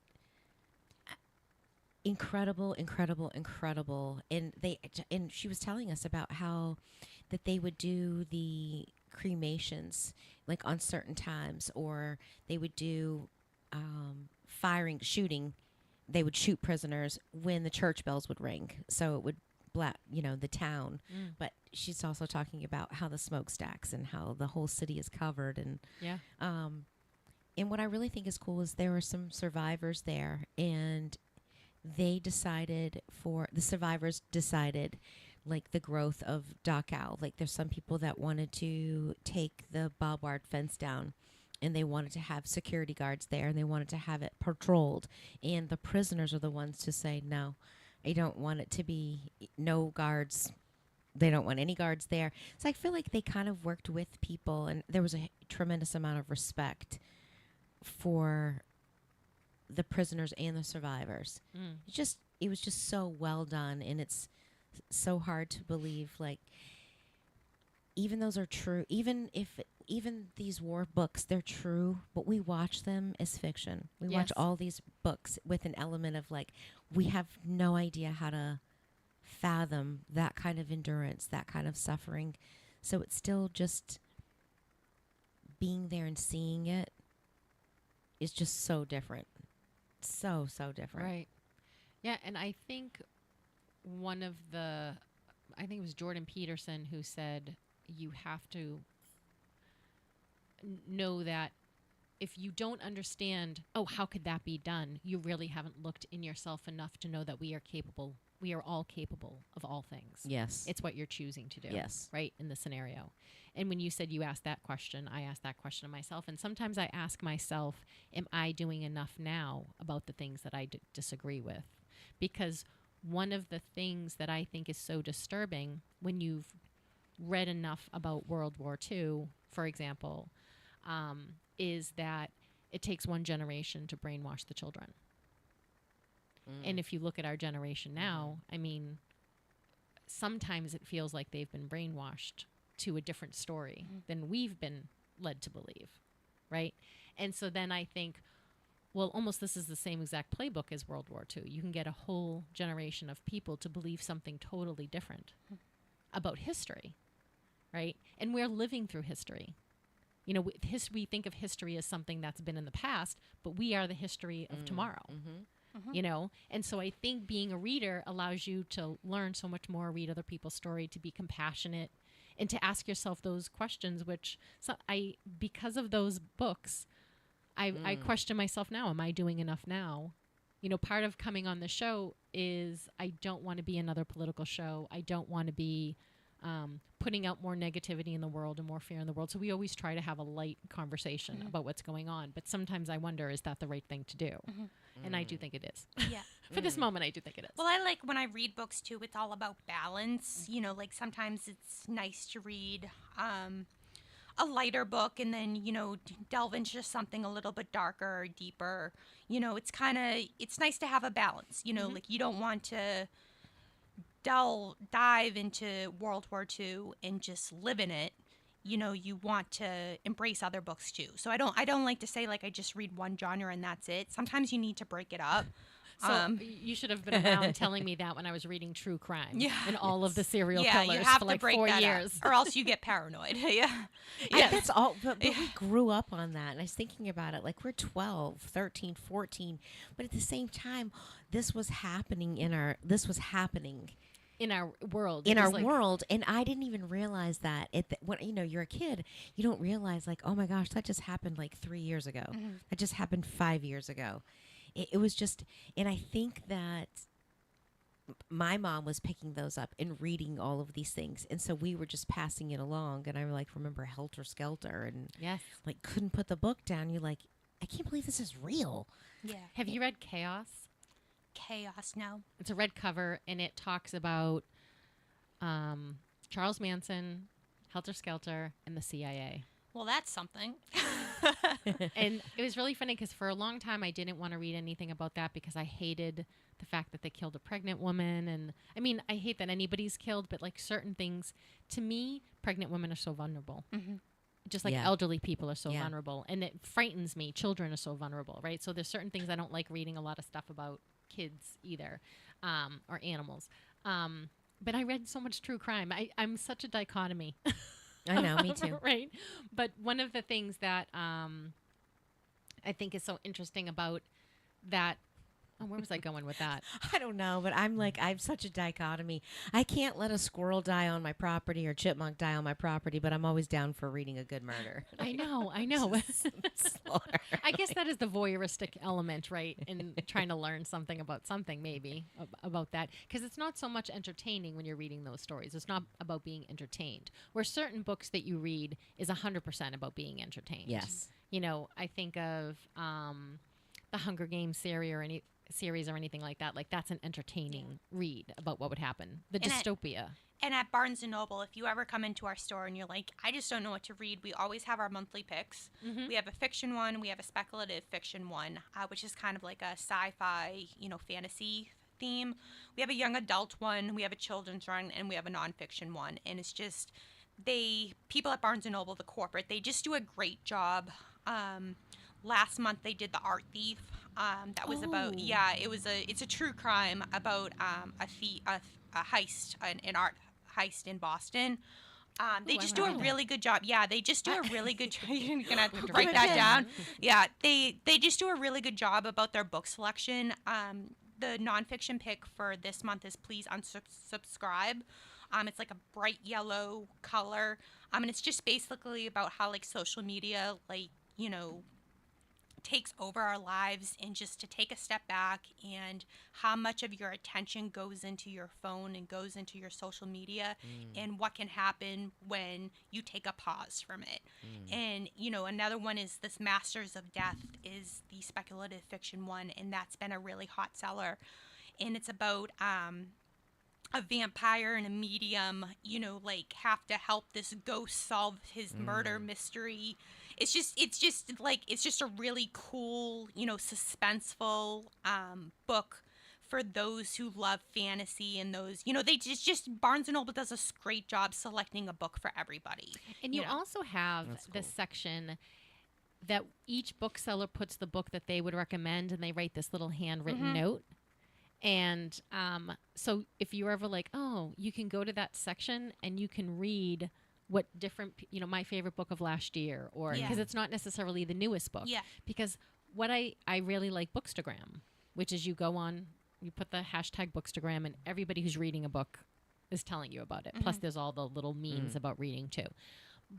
incredible. And she was telling us about how that they would do the cremations like on certain times, or they would do shooting. They would shoot prisoners when the church bells would ring, so it would the town. But she's also talking about how the smokestacks and how the whole city is covered, and and what I really think is cool is there were some survivors there, and the survivors decided like the growth of Dachau. Like there's some people that wanted to take the barbed wire fence down, and they wanted to have security guards there, and they wanted to have it patrolled. And the prisoners are the ones to say, no, I don't want it to be no guards. They don't want any guards there. So I feel like they kind of worked with people, and there was a tremendous amount of respect for the prisoners and the survivors. It was just so well done, and it's so hard to believe, like, even those are true, even these war books, they're true, but we watch them as fiction. We watch all these books with an element of like, we have no idea how to fathom that kind of endurance, that kind of suffering. So it's still just being there and seeing it is just so different. So different. Right. Yeah, and I think I think it was Jordan Peterson who said you have to know that if you don't understand, how could that be done? You really haven't looked in yourself enough to know that we are all capable of all things. Yes. It's what you're choosing to do. Yes. Right, in the scenario. And when you said you asked that question, I asked that question of myself. And sometimes I ask myself, am I doing enough now about the things that I disagree with? Because one of the things that I think is so disturbing when you've read enough about World War II, for example, is that it takes one generation to brainwash the children. And if you look at our generation now, I mean, sometimes it feels like they've been brainwashed to a different story than we've been led to believe, right? And so then I think, well, almost this is the same exact playbook as World War II. You can get a whole generation of people to believe something totally different about history, right? And we're living through history. We think of history as something that's been in the past, but we are the history of tomorrow. And so I think being a reader allows you to learn so much more, read other people's story, to be compassionate, and to ask yourself those questions, which because of those books, I question myself now. Am I doing enough now? Part of coming on the show is I don't want to be another political show. I don't want to be putting out more negativity in the world and more fear in the world. So we always try to have a light conversation about what's going on. But sometimes I wonder, is that the right thing to do? And I do think it is. Yeah. For this moment, I do think it is. Well, I like when I read books, too, it's all about balance. Like sometimes it's nice to read a lighter book and then, delve into just something a little bit darker or deeper. It's nice to have a balance, like you don't want to dive into World War II and just live in it. You want to embrace other books too. So I don't like to say like I just read one genre and that's it. Sometimes you need to break it up. So you should have been around telling me that when I was reading true crime and all of the serial you killers have for to like break 4 that years. up, or else you get paranoid. That's all. But we grew up on that. And I was thinking about it. Like we're 12, 13, 14. But at the same time, this was happening in our world. In our world. And I didn't even realize that. When you're a kid, you don't realize like, oh my gosh, that just happened like 3 years ago. That just happened 5 years ago. It was just, and I think that my mom was picking those up and reading all of these things. And so we were just passing it along. And I remember Helter Skelter and like couldn't put the book down. You're like, I can't believe this is real. Yeah. Have you read Chaos? Chaos, no. It's a red cover and it talks about Charles Manson, Helter Skelter, and the CIA. Well, that's something. And it was really funny because for a long time I didn't want to read anything about that because I hated the fact that they killed a pregnant woman. And I mean, I hate that anybody's killed, but like certain things, to me, pregnant women are so vulnerable. Just like elderly people are so vulnerable. And it frightens me. Children are so vulnerable, right? So there's certain things I don't like reading a lot of stuff about kids either, or animals. But I read so much true crime. I'm such a dichotomy. I know, me too. Right. But one of the things that I think is so interesting about that. Oh, where was I going with that? I don't know, but I'm such a dichotomy. I can't let a squirrel die on my property or chipmunk die on my property, but I'm always down for reading a good murder. I know. I guess that is the voyeuristic element, right? In trying to learn something about something, maybe, about that. Because it's not so much entertaining when you're reading those stories. It's not about being entertained. Where certain books that you read is 100% about being entertained. Yes. I think of the Hunger Games series or anything like that. Like that's an entertaining read about what would happen. The dystopia. And at Barnes & Noble, if you ever come into our store and you're like, I just don't know what to read, we always have our monthly picks. We have a fiction one, we have a speculative fiction one, which is kind of like a sci-fi, fantasy theme. We have a young adult one, we have a children's one, and we have a nonfiction one. And it's just, people at Barnes & Noble, the corporate, they just do a great job. Last month they did The Art Thief. That was about it's a true crime about a heist, an art heist in Boston. They just do a really good job. Yeah, they just do a really good job. You're gonna have to write that down. Yeah, they just do a really good job about their book selection. The nonfiction pick for this month is Please Unsubscribe. It's like a bright yellow color. And it's just basically about how like social media, takes over our lives, and just to take a step back and how much of your attention goes into your phone and goes into your social media and what can happen when you take a pause from it. And, another one is this Masters of Death is the speculative fiction one, and that's been a really hot seller. And it's about a vampire and a medium, have to help this ghost solve his murder mystery. It's just a really cool, suspenseful book for those who love fantasy and those, they just Barnes & Noble does a great job selecting a book for everybody. And you also have this section that each bookseller puts the book that they would recommend, and they write this little handwritten note. And so if you're ever like, oh, you can go to that section and you can read what different, my favorite book of last year, or because it's not necessarily the newest book. Yeah. Because what I really like Bookstagram, which is you go on, you put the hashtag Bookstagram, and everybody who's reading a book is telling you about it. Plus there's all the little memes about reading too.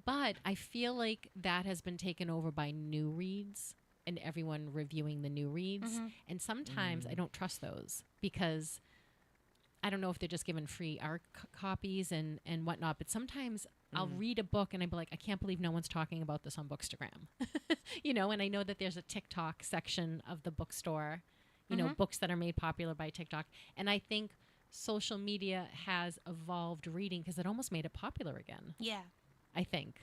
But I feel like that has been taken over by new reads and everyone reviewing the new reads. And sometimes I don't trust those because I don't know if they're just given free art copies and whatnot, but sometimes I'll read a book and I'll be like, I can't believe no one's talking about this on Bookstagram. And I know that there's a TikTok section of the bookstore, books that are made popular by TikTok. And I think social media has evolved reading because it almost made it popular again. Yeah. I think.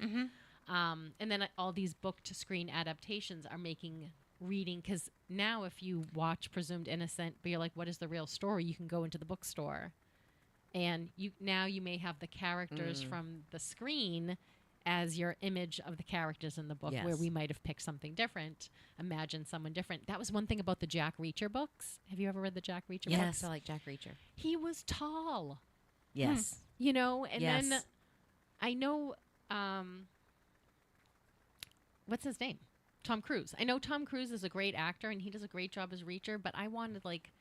And then all these book-to-screen adaptations are making reading, because now if you watch Presumed Innocent, but you're like, what is the real story? You can go into the bookstore, and you may have the characters from the screen as your image of the characters in the book, where we might have picked something different, imagine someone different. That was one thing about the Jack Reacher books. Have you ever read the Jack Reacher books? Yes, I like Jack Reacher. He was tall. Yes. You know, and then I know, what's his name? Tom Cruise. I know Tom Cruise is a great actor, and he does a great job as Reacher, but I wanted, like,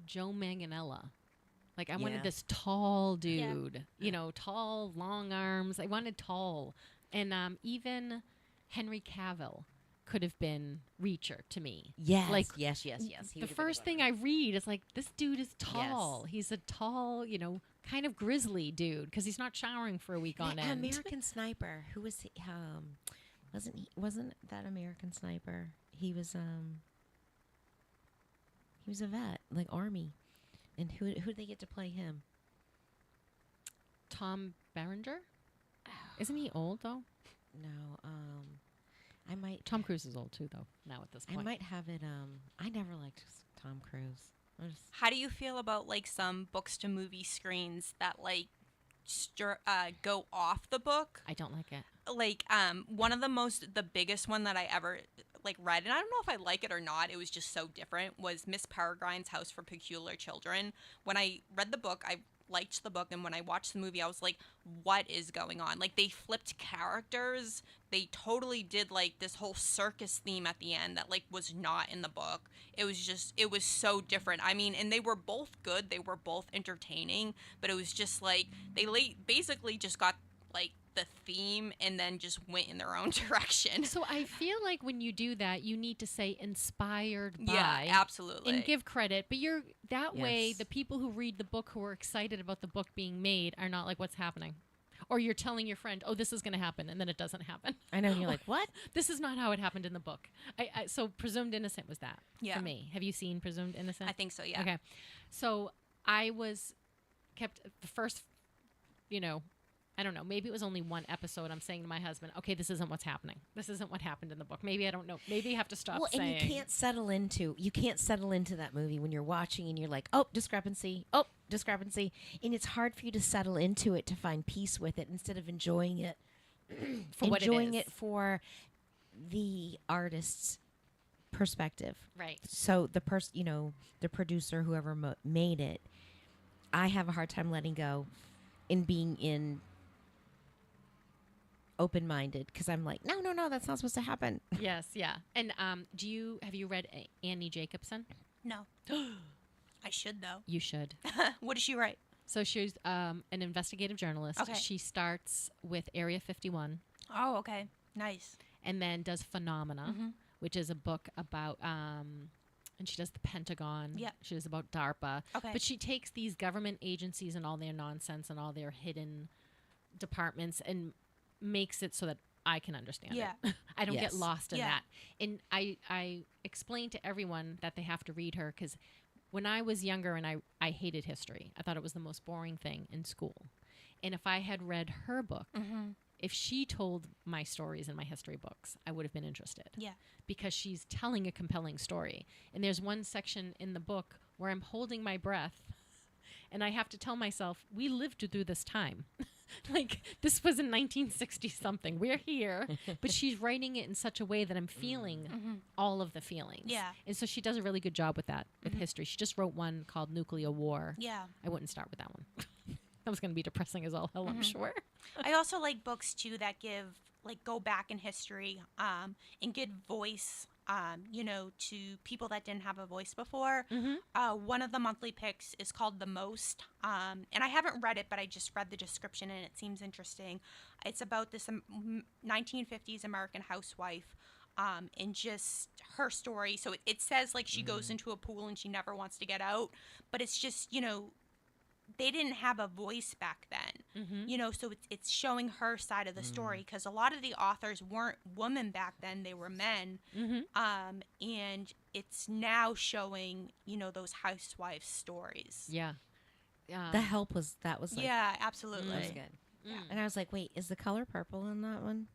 Joe Manganiello. Like, I wanted this tall dude, you know, tall, long arms. I wanted tall. And even Henry Cavill could have been Reacher to me. Yes, like, yes. The first thing I read is like, this dude is tall. Yes. He's a tall, you know, kind of grizzly dude, because he's not showering for a week on end. American Sniper. Who was he? Wasn't that American Sniper? He was a vet, like Army. And who did they get to play him? Tom Berenger? Isn't he old though? No, I might. Tom Cruise is old too, though. Now at this point, I might have it. I never liked Tom Cruise. How do you feel about like some books to movie screens that like go off the book? I don't like it. Like one of the biggest one that I ever like read, and I don't know if I like it or not, it was just so different, was Miss Peregrine's House for Peculiar Children. When I read the book, I liked the book, and when I watched the movie, I was like, what is going on? Like, they flipped characters. They totally did like this whole circus theme at the end that like was not in the book. It was so different. I mean, and they were both good, they were both entertaining, but it was just like they basically just got like the theme and then just went in their own direction. So I feel like when you do that, you need to say inspired by. Yeah, absolutely. And give credit. But way, the people who read the book who are excited about the book being made are not like, what's happening? Or you're telling your friend, oh, this is going to happen, and then it doesn't happen. I know, and you're like, what? This is not how it happened in the book. So Presumed Innocent was that for me. Have you seen Presumed Innocent? I think so, yeah. Okay. So I kept the first, I don't know, maybe it was only one episode. I'm saying to my husband, okay, this isn't what's happening. This isn't what happened in the book. Maybe I don't know. Maybe you have to stop saying. And you can't settle into that movie when you're watching and you're like, oh, discrepancy. And it's hard for you to settle into it, to find peace with it, instead of enjoying it for what it is. Enjoying it for the artist's perspective. Right. So the the producer, whoever made it, I have a hard time letting go in being open-minded, because I'm like, no, that's not supposed to happen. Yes, yeah. And have you read Annie Jacobson? No. I should, though. You should. What does she write? So she's an investigative journalist. Okay. She starts with Area 51. Oh, okay. Nice. And then does Phenomena, which is a book about, and she does the Pentagon. Yeah. She does about DARPA. Okay. But she takes these government agencies and all their nonsense and all their hidden departments and makes it so that I can understand it. I don't get lost in that. And I explain to everyone that they have to read her, because when I was younger and I hated history, I thought it was the most boring thing in school. And if I had read her book, if she told my stories in my history books, I would have been interested. Yeah. Because she's telling a compelling story. And there's one section in the book where I'm holding my breath and I have to tell myself, we lived through this time. Like, this was in 1960 something. We're here, but she's writing it in such a way that I'm feeling all of the feelings. Yeah. And so she does a really good job with that, with history. She just wrote one called Nuclear War. Yeah. I wouldn't start with that one. That was going to be depressing as all hell, I'm sure. I also like books, too, that go back in history and give voice, to people that didn't have a voice before. One of the monthly picks is called The Most, and I haven't read it, but I just read the description, and it seems interesting. It's about this 1950s American housewife, and just her story. So it says, like, she goes into a pool and she never wants to get out, but it's just, they didn't have a voice back then, so it's showing her side of the story, because a lot of the authors weren't women back then, they were men, and it's now showing, those housewives' stories. Yeah. The Help was like, yeah, absolutely. that was good. Yeah. And I was like, wait, is the color purple in that one?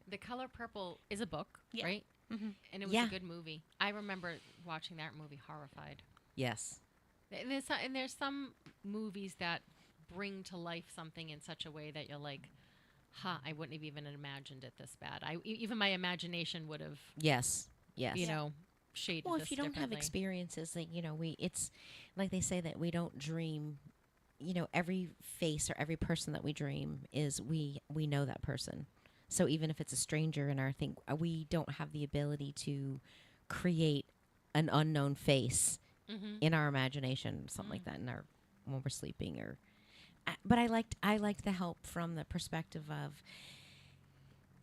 The Color Purple is a book, Yeah. right? Mm-hmm. And it was a good movie. I remember watching that movie horrified. Yes. And there's some movies that bring to life something in such a way that you're like, I wouldn't have even imagined it this bad. Even my imagination would have. Yes. Yes. You know, shaded. Well, this if you don't have differently. experiences, that it's like they say that we don't dream. Every face or every person that we dream is we know that person. So even if it's a stranger in our thing, we don't have the ability to create an unknown face in our imagination, something like that, when we're sleeping. But I liked the help from the perspective of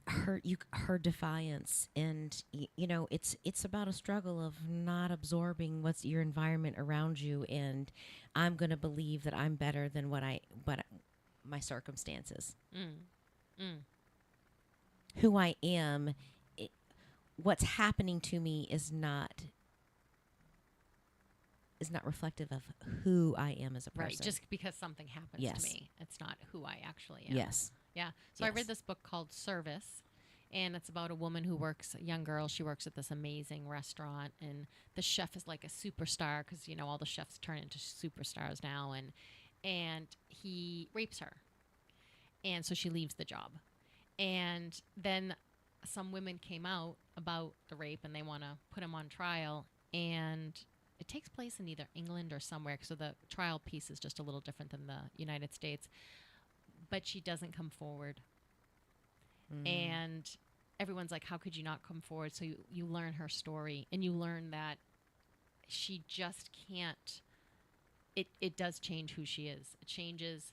her defiance, and it's about a struggle of not absorbing what's your environment around you, and I'm going to believe that I'm better than my circumstances. Who I am, what's happening to me is not reflective of who I am as a person. Right, just because something happens Yes. to me, it's not who I actually am. Yes. Yeah. So I read this book called Service, and it's about a woman who works, a young girl. She works at this amazing restaurant, and the chef is like a superstar because all the chefs turn into superstars now, and he rapes her, and so she leaves the job, and then some women came out about the rape, and they want to put him on trial, and it takes place in either England or somewhere, so the trial piece is just a little different than the United States. But she doesn't come forward. And everyone's like, how could you not come forward? So you learn her story, and you learn that she just can't. It does change who she is. It changes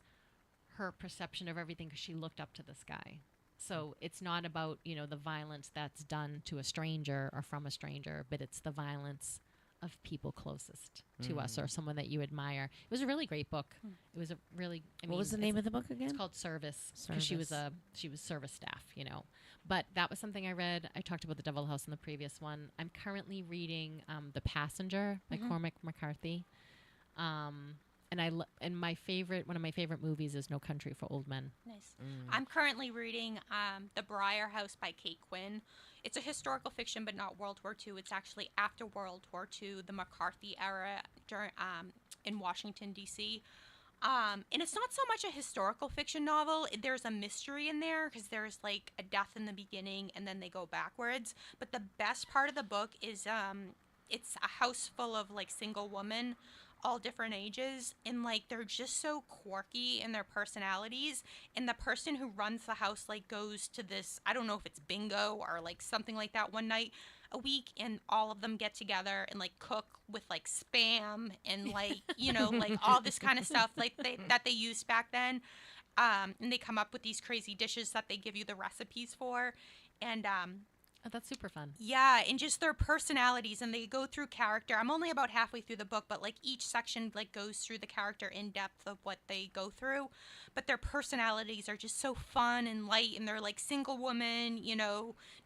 her perception of everything because she looked up to this guy. So it's not about, the violence that's done to a stranger or from a stranger, but it's the violence of people closest to us or someone that you admire. It was a really great book. It was a really. What was the name of the book again? It's called Service, because she was service staff. But that was something I read. I talked about The Devil House in the previous one. I'm currently reading The Passenger by Cormac McCarthy. And one of my favorite movies is No Country for Old Men. Nice. I'm currently reading The Briar House by Kate Quinn. It's a historical fiction, but not World War II. It's actually after World War II, the McCarthy era in Washington, D.C. And it's not so much a historical fiction novel. There's a mystery in there because there's like a death in the beginning and then they go backwards. But the best part of the book is it's a house full of like single women, all different ages, and like they're just so quirky in their personalities, and the person who runs the house like goes to this, I don't know if it's bingo or like something like that, one night a week, and all of them get together and like cook with like Spam and like like all this kind of stuff like that they used back then, and they come up with these crazy dishes that they give you the recipes for, and Oh, that's super fun. yeah, and just their personalities, and they go through character. I'm only about halfway through the book, but like each section like goes through the character in depth of what they go through. But their personalities are just so fun and light, and they're like single woman,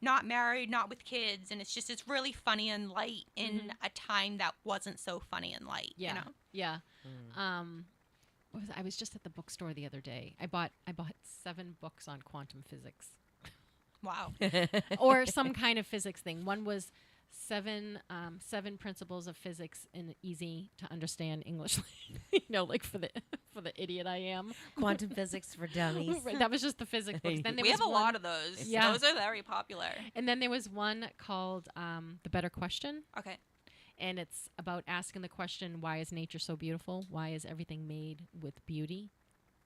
not married, not with kids, and it's really funny and light in a time that wasn't so funny and light. Yeah. Yeah. I was just at the bookstore the other day. I bought 7 books on quantum physics. Wow. Or some kind of physics thing. One was seven principles of physics in easy to understand English. Like for the idiot I am. Quantum physics for dummies. Right, that was just the physics books. Then We have a lot of those. Yeah. Those are very popular. And then there was one called The Better Question. Okay. And it's about asking the question, why is nature so beautiful? Why is everything made with beauty?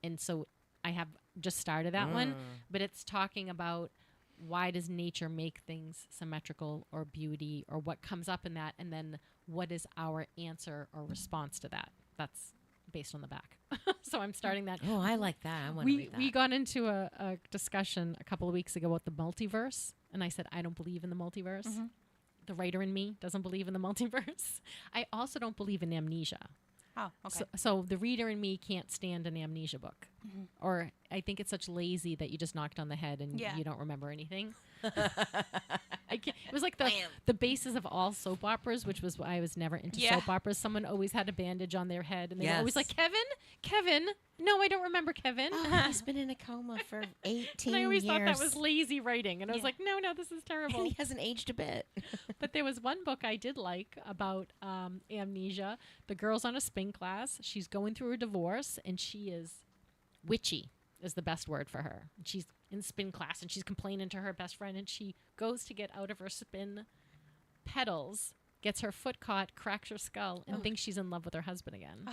And so I have just started that one, but it's talking about why does nature make things symmetrical or beauty, or what comes up in that, and then what is our answer or response to that? That's based on the back. So I'm starting that. Oh, I like that. I want to read that. We got into a discussion a couple of weeks ago about the multiverse, and I said, I don't believe in the multiverse. The writer in me doesn't believe in the multiverse. I also don't believe in amnesia. Oh, okay. So the reader in me can't stand an amnesia book. Or I think it's such lazy that you just knocked on the head and you don't remember anything. It was like the the basis of all soap operas, which was why I was never into Yeah. soap operas. Someone always had a bandage on their head, and they were always Yes. like, Kevin. No, I don't remember Kevin. Oh, he's been in a coma for 18 And I always years. thought that was lazy writing, and I was like, no, this is terrible. And he hasn't aged a bit. But there was one book I did like about amnesia. The girl's on a spin class. She's going through a divorce, and she is witchy is the best word for her. She's in spin class, and she's complaining to her best friend, and she goes to get out of her spin pedals, gets her foot caught, cracks her skull, and thinks she's in love with her husband again.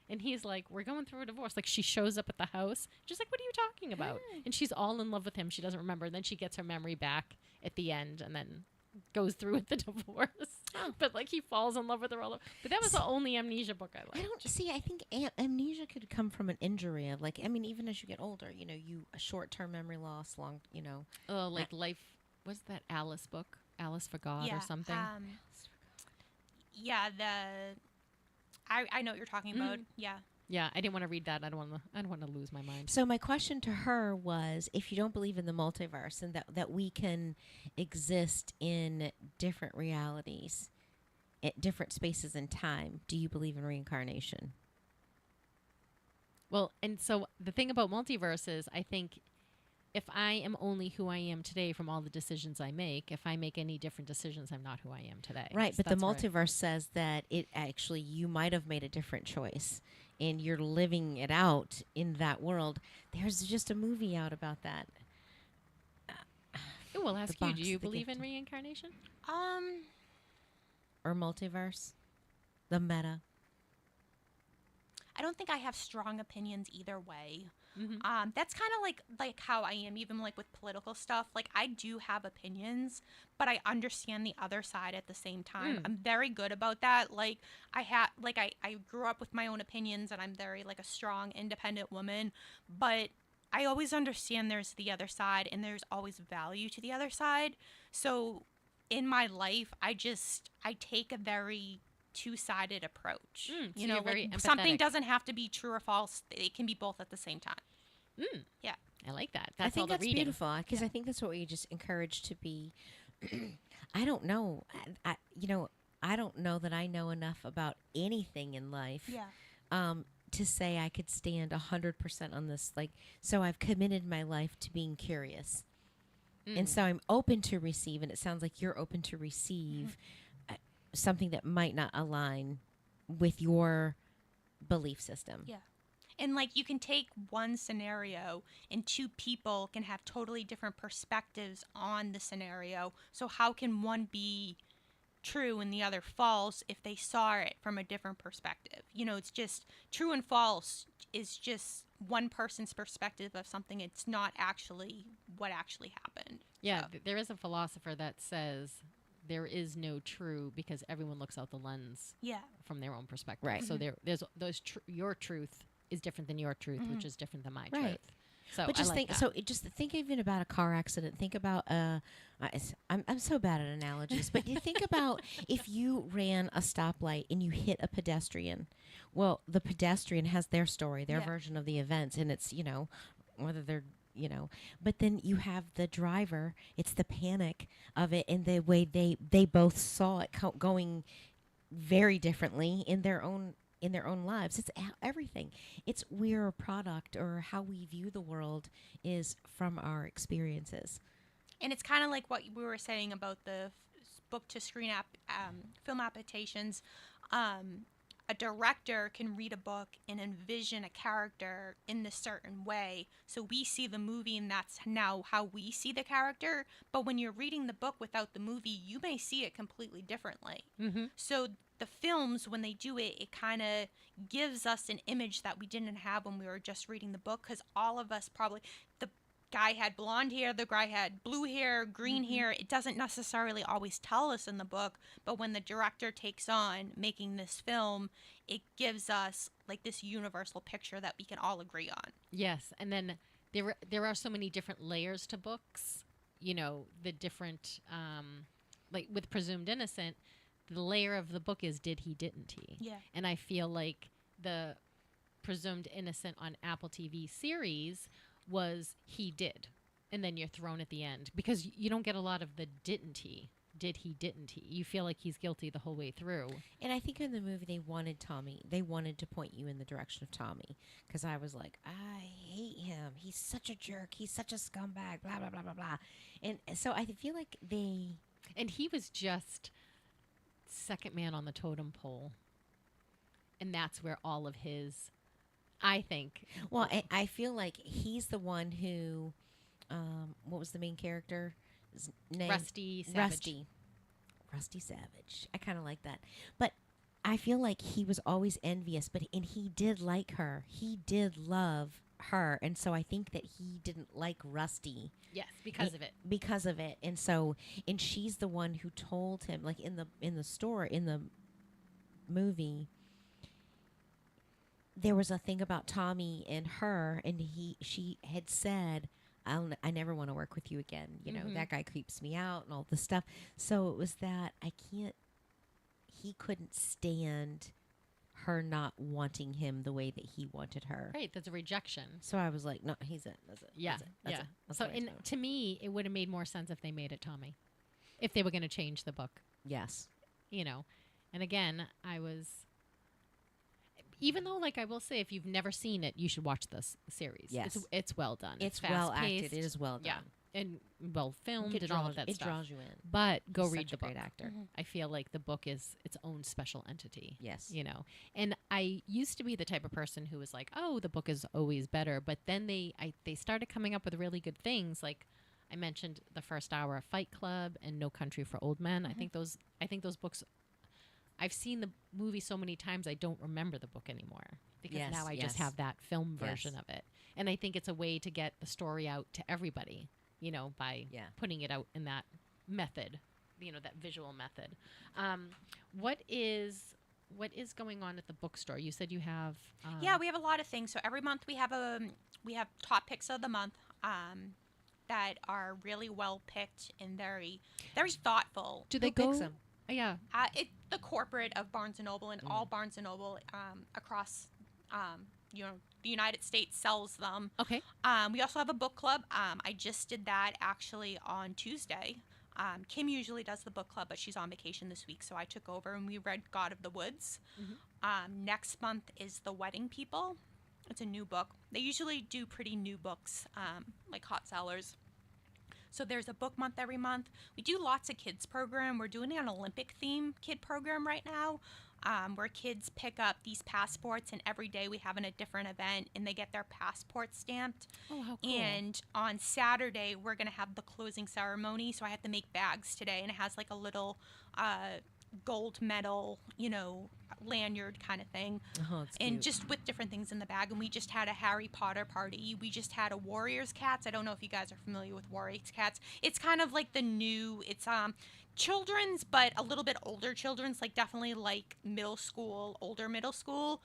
And he's like, we're going through a divorce. Like, she shows up at the house. She's like, what are you talking about? And she's all in love with him. She doesn't remember. And then she gets her memory back at the end and then goes through with the divorce. But, like, he falls in love with her all over. But that was the only amnesia book I liked. I don't see. I think amnesia could come from an injury of, like, I mean, even as you get older, you know, a short-term memory loss, long, you know. Oh, like life. What's that Alice book? Alice for God or something? Yeah, I know what you're talking about. Yeah. Yeah, I didn't want to read that. I don't want to lose my mind. So my question to her was, if you don't believe in the multiverse and that we can exist in different realities, at different spaces in time, do you believe in reincarnation? Well, and so the thing about multiverses, I think if I am only who I am today from all the decisions I make, if I make any different decisions, I'm not who I am today. Right, So but the that's where multiverse says that it actually, you might have made a different choice and you're living it out in that world. There's just a movie out about that. We'll ask you, do you The believe in Gift. reincarnation? Or multiverse? The meta? I don't think I have strong opinions either way. Mm-hmm. That's kind of like how I am, even like with political stuff. Like, I do have opinions, but I understand the other side at the same time. I'm very good about that. Like, I grew up with my own opinions, and I'm very like a strong, independent woman. But I always understand there's the other side, and there's always value to the other side. So in my life, I take a very two-sided approach. So You know, you're very like, something empathetic. doesn't have to be true or false. It can be both at the same time. Yeah. I like that. I That's think all the that's reading. beautiful because I think that's what we just encourage to be. I don't know. I don't know that I know enough about anything in life. Yeah. To say I could stand 100% on this. Like, so I've committed my life to being curious, and so I'm open to receive. And it sounds like you're open to receive something that might not align with your belief system. Yeah. And like, you can take one scenario and two people can have totally different perspectives on the scenario. So how can one be true and the other false if they saw it from a different perspective? You know, it's just true and false is just one person's perspective of something. It's not actually what actually happened. Yeah, So- there is a philosopher that says there is no true because everyone looks out the lens Yeah. from their own perspective. Right. So there's your truth is different than your truth, which is different than my Right. truth. So But just I like think. that. So just think even about a car accident. Think about I'm so bad at analogies, but you think about if you ran a stoplight and you hit a pedestrian. Well, the pedestrian has their story, their version of the events, and it's whether they're but then you have the driver. It's the panic of it and the way they both saw it going very differently in their own lives. It's everything. It's we're a product, or how we view the world is from our experiences. And it's kind of like what we were saying about the book to screen film adaptations. A director can read a book and envision a character in a certain way. So we see the movie, and that's now how we see the character. But when you're reading the book without the movie, you may see it completely differently. So the films, when they do it, it kind of gives us an image that we didn't have when we were just reading the book, because all of us probably, the guy had blonde hair, the guy had blue hair, green hair. It doesn't necessarily always tell us in the book, but when the director takes on making this film, it gives us like this universal picture that we can all agree on. Yes, and then there are so many different layers to books. You know, the different like with Presumed Innocent, the layer of the book is did he, didn't he? Yeah. And I feel like the Presumed Innocent on Apple TV series was he did, and then you're thrown at the end because you don't get a lot of the didn't he did he, didn't he? You feel like he's guilty the whole way through. And I think in the movie they wanted to point you in the direction of Tommy, because I was like, I hate him. He's such a jerk. He's such a scumbag. Blah blah blah blah blah. And so I feel like and he was just second man on the totem pole, and that's where all of his, I think. Well, I feel like he's the one who, what was the main character? His name? Rusty Savage. Rusty Savage. I kind of like that. But I feel like he was always envious, and he did like her. He did love her. And so I think that he didn't like Rusty. Yes, because of it. Because of it. And she's the one who told him, like in the movie, there was a thing about Tommy and her, and she had said, I never want to work with you again. You know, that guy creeps me out and all this stuff. So it was that he couldn't stand her not wanting him the way that he wanted her. Right, that's a rejection. So I was like, no, he's it. That's it. Yeah, That's it. That's so the way to go. to me, it would have made more sense if they made it Tommy, if they were going to change the book. Yes. You know, and again, even though, like, I will say, if you've never seen it, you should watch this series. Yes. It's well done. It's fast well acted. paced. It is well done. Yeah, and well filmed and all of that stuff. It draws you in. But go He's read such the a great book. actor. I feel like the book is its own special entity. Yes. You know, and I used to be the type of person who was like, oh, the book is always better. But then they started coming up with really good things. Like I mentioned the first hour of Fight Club and No Country for Old Men. I think those books, I've seen the movie so many times I don't remember the book anymore, because now I just have that film version of it. And I think it's a way to get the story out to everybody, you know, by putting it out in that method, you know, that visual method. What is going on at the bookstore? You said you have yeah, we have a lot of things. So every month we have top picks of the month that are really well picked and very, very thoughtful. Do they go? Yeah. The corporate of Barnes & Noble, and all Barnes & Noble across, the United States sells them. Okay. We also have a book club. I just did that actually on Tuesday. Kim usually does the book club, but she's on vacation this week, so I took over and we read God of the Woods. Next month is The Wedding People. It's a new book. They usually do pretty new books, like hot sellers. So there's a book month every month. We do lots of kids program. We're doing an Olympic theme kid program right now, where kids pick up these passports, and every day we have a different event, and they get their passport stamped. Oh, how cool. And on Saturday, we're going to have the closing ceremony. So I have to make bags today, and it has like a little gold medal, you know, lanyard kind of thing. Oh, it's and cute. just with different things in the bag. And we just had a Harry Potter party. We just had a Warriors Cats. I don't know if you guys are familiar with Warriors Cats. It's kind of like the new, it's children's, but a little bit older children's, like definitely like older middle school.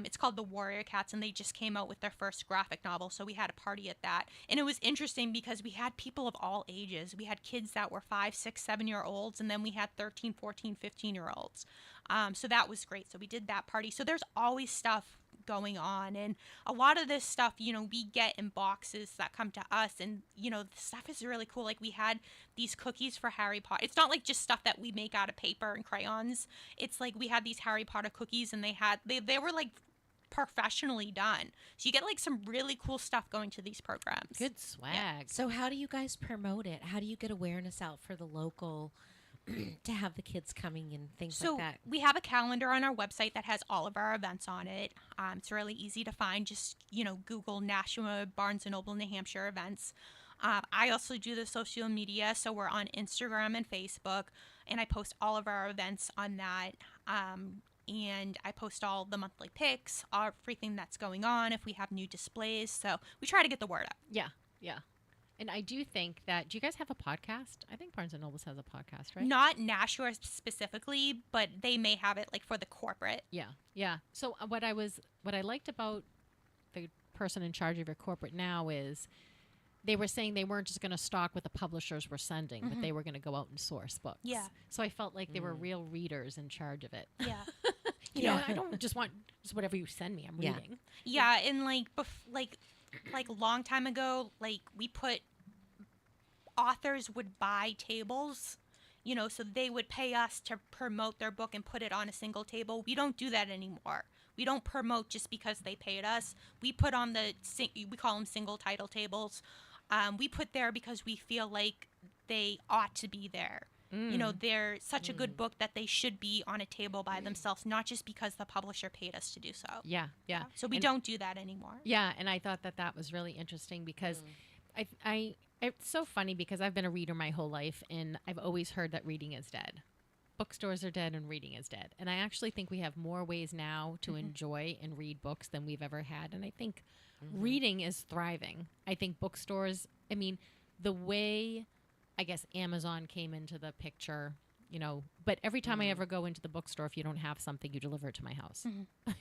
It's called the Warrior Cats, and they just came out with their first graphic novel, so we had a party at that. And it was interesting because we had people of all ages. We had kids that were 5, 6, 7-year-olds, and then we had 13, 14, 15-year-olds. So that was great. So we did that party. So there's always stuff going on, and a lot of this stuff, you know, we get in boxes that come to us, and you know, the stuff is really cool. Like we had these cookies for Harry Potter. It's not like just stuff that we make out of paper and crayons. It's like we had these Harry Potter cookies, and they were like professionally done. So you get like some really cool stuff going to these programs. Good swag. Yeah. So how do you guys promote it? How do you get awareness out for the local to have the kids coming and things like that? We have a calendar on our website that has all of our events on it. It's really easy to find. Just, you know, Google Nashua Barnes & Noble New Hampshire events. I also do the social media, so we're on Instagram and Facebook, and I post all of our events on that. And I post all the monthly pics, everything that's going on, if we have new displays. So we try to get the word out. Yeah, yeah. And I do think that, do you guys have a podcast? I think Barnes & Noble has a podcast, right? Not Nashua specifically, but they may have it like for the corporate. Yeah, yeah. So what I liked about the person in charge of your corporate now is they were saying they weren't just going to stock what the publishers were sending, but they were going to go out and source books. Yeah. So I felt like they were real readers in charge of it. Yeah. You know, I don't just want just whatever you send me, I'm reading. Yeah, and like a long time ago, like we put authors would buy tables You know, so they would pay us to promote their book and put it on a single table. We don't do that anymore. We don't promote just because they paid us. We put on we call them single title tables. We put there because we feel like they ought to be there. You know, they're such a good book that they should be on a table by themselves, not just because the publisher paid us to do so. Yeah. So we don't do that anymore. Yeah, and I thought that was really interesting because it's so funny because I've been a reader my whole life, and I've always heard that reading is dead. Bookstores are dead and reading is dead. And I actually think we have more ways now to enjoy and read books than we've ever had. And I think reading is thriving. I think bookstores, I mean, the way, I guess, Amazon came into the picture, you know, but every time I ever go into the bookstore, if you don't have something, you deliver it to my house.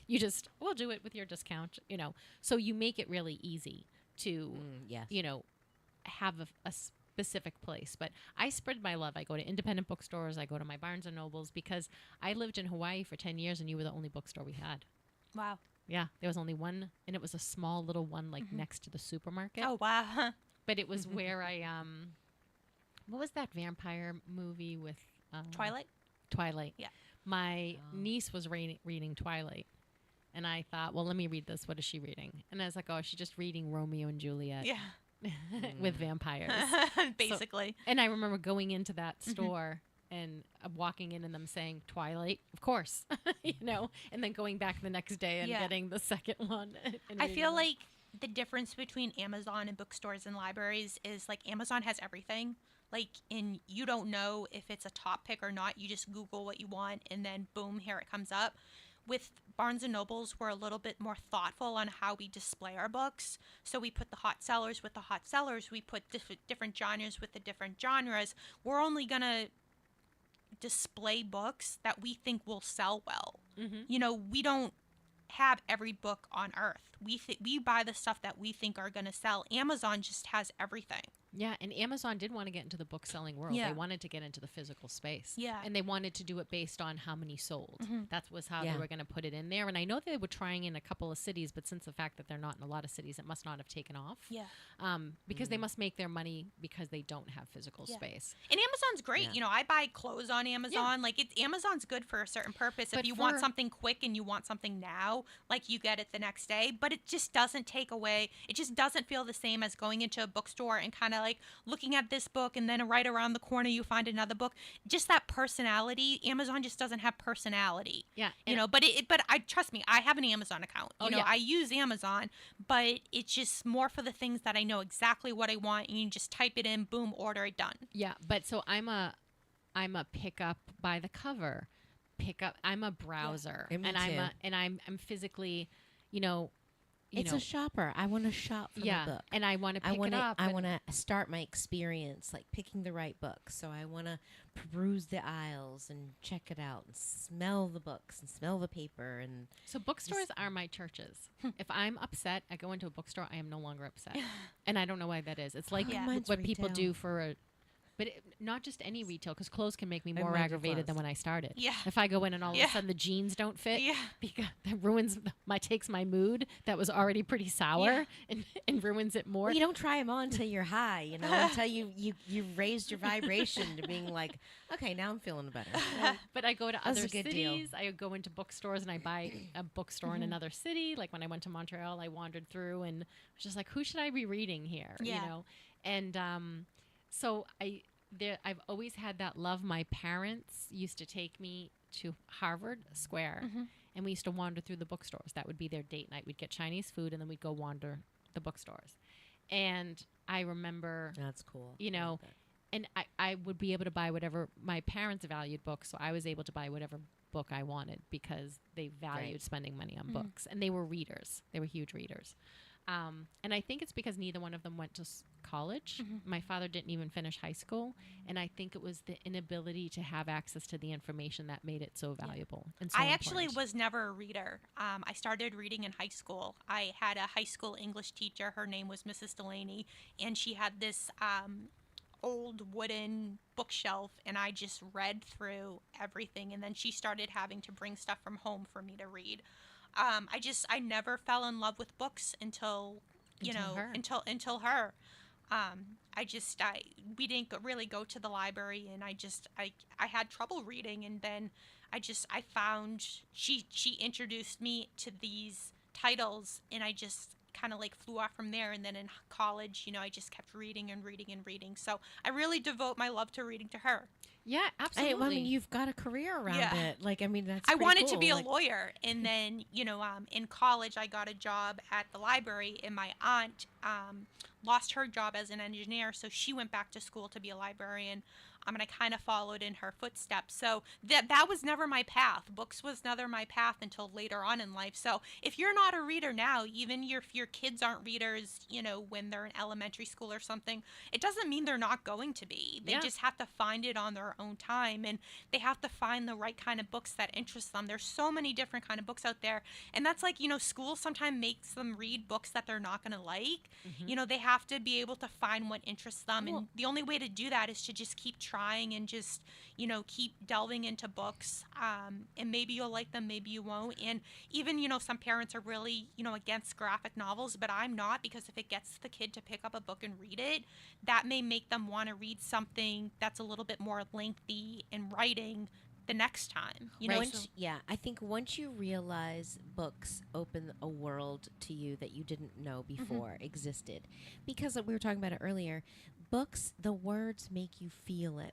You just, we'll do it with your discount, you know. So you make it really easy to, you know, have a specific place. But I spread my love. I go to independent bookstores. I go to my Barnes and Nobles because I lived in Hawaii for 10 years and you were the only bookstore we had. Wow. Yeah. There was only one, and it was a small little one like next to the supermarket. Oh, wow. But it was where I, what was that vampire movie with? Twilight? Twilight. Yeah. My niece was reading Twilight. And I thought, well, let me read this. What is she reading? And I was like, oh, she's just reading Romeo and Juliet. Yeah. With vampires. Basically. So, and I remember going into that store and walking in and them saying Twilight, of course, you know, and then going back the next day and getting the second one. I feel like the difference between Amazon and bookstores and libraries is like Amazon has everything. Like, you don't know if it's a top pick or not. You just Google what you want and then boom, here it comes up. With Barnes & Nobles, we're a little bit more thoughtful on how we display our books. So we put the hot sellers with the hot sellers. We put different genres with the different genres. We're only going to display books that we think will sell well. You know, we don't have every book on earth. We buy the stuff that we think are going to sell. Amazon just has everything. Yeah, and Amazon did want to get into the book selling world. Yeah. They wanted to get into the physical space. Yeah. And they wanted to do it based on how many sold. That was how they were going to put it in there. And I know they were trying in a couple of cities, but since the fact that they're not in a lot of cities, it must not have taken off. Yeah. Because they must make their money because they don't have physical space. And Amazon's great. You know, I buy clothes on Amazon. Like, Amazon's good for a certain purpose. But if you want something quick and you want something now, like, you get it the next day. But it just doesn't take away, it just doesn't feel the same as going into a bookstore and kind of like looking at this book and then right around the corner you find another book. Just that personality. Amazon just doesn't have personality. Yeah. You know, but I trust me, I have an Amazon account. You know, I use Amazon, but it's just more for the things that I know exactly what I want, and you just type it in, boom, order it, done. Yeah, but so I'm a pick up by the cover. I'm a browser. Yeah, me and I'm physically, you know, it's a shopper. I want to shop for the book. And I want to pick it up. I want to start my experience, like picking the right book. So I want to peruse the aisles and check it out and smell the books and smell the paper. And so bookstores are my churches. If I'm upset, I go into a bookstore, I am no longer upset. And I don't know why that is. It's like what people do for but not just any retail, because clothes can make me more aggravated than when I started. Yeah. If I go in and all of a sudden the jeans don't fit, because that takes my mood that was already pretty sour and ruins it more. Well, you don't try them on until you're high, you know, until you've raised your vibration to being like, okay, now I'm feeling better. But I go to other a good cities. I go into bookstores and I buy a bookstore in another city. Like when I went to Montreal, I wandered through and was just like, who should I be reading here? Yeah. You know, and so I've always had that love. My parents used to take me to Harvard Square, and we used to wander through the bookstores. That would be their date night. We'd get Chinese food, and then we'd go wander the bookstores. And I remember, that's cool. You know, and I would be able to buy whatever my parents valued books, so I was able to buy whatever book I wanted because they valued spending money on books, and they were readers. They were huge readers. And I think it's because neither one of them went to college. My father didn't even finish high school. And I think it was the inability to have access to the information that made it so valuable. And so I actually was never a reader. I started reading in high school. I had a high school English teacher. Her name was Mrs. Delaney. And she had this old wooden bookshelf. And I just read through everything. And then she started having to bring stuff from home for me to read. I never fell in love with books until her. We didn't really go to the library, and I had trouble reading, and then I found she introduced me to these titles, and I just kind of like flew off from there. And then in college, I just kept reading and reading and reading. So I really devote my love to reading to her. Yeah, absolutely. Hey, well, I mean, you've got a career around it. Like, I mean, that's I pretty wanted cool. to be a lawyer, and then in college I got a job at the library, and my aunt lost her job as an engineer, so she went back to school to be a librarian. And I kind of followed in her footsteps. So that was never my path. Books was never my path until later on in life. So if you're not a reader now, even if your kids aren't readers, when they're in elementary school or something, it doesn't mean they're not going to be. They just have to find it on their own time, and they have to find the right kind of books that interest them. There's so many different kind of books out there. And that's like, school sometimes makes them read books that they're not going to like. Mm-hmm. They have to be able to find what interests them. And the only way to do that is to just keep trying and just keep delving into books, and maybe you'll like them, maybe you won't. And even some parents are really against graphic novels, but I'm not, because if it gets the kid to pick up a book and read it, that may make them want to read something that's a little bit more lengthy in writing the next time. I think once you realize books open a world to you that you didn't know before existed, because we were talking about it earlier, books, the words make you feel it,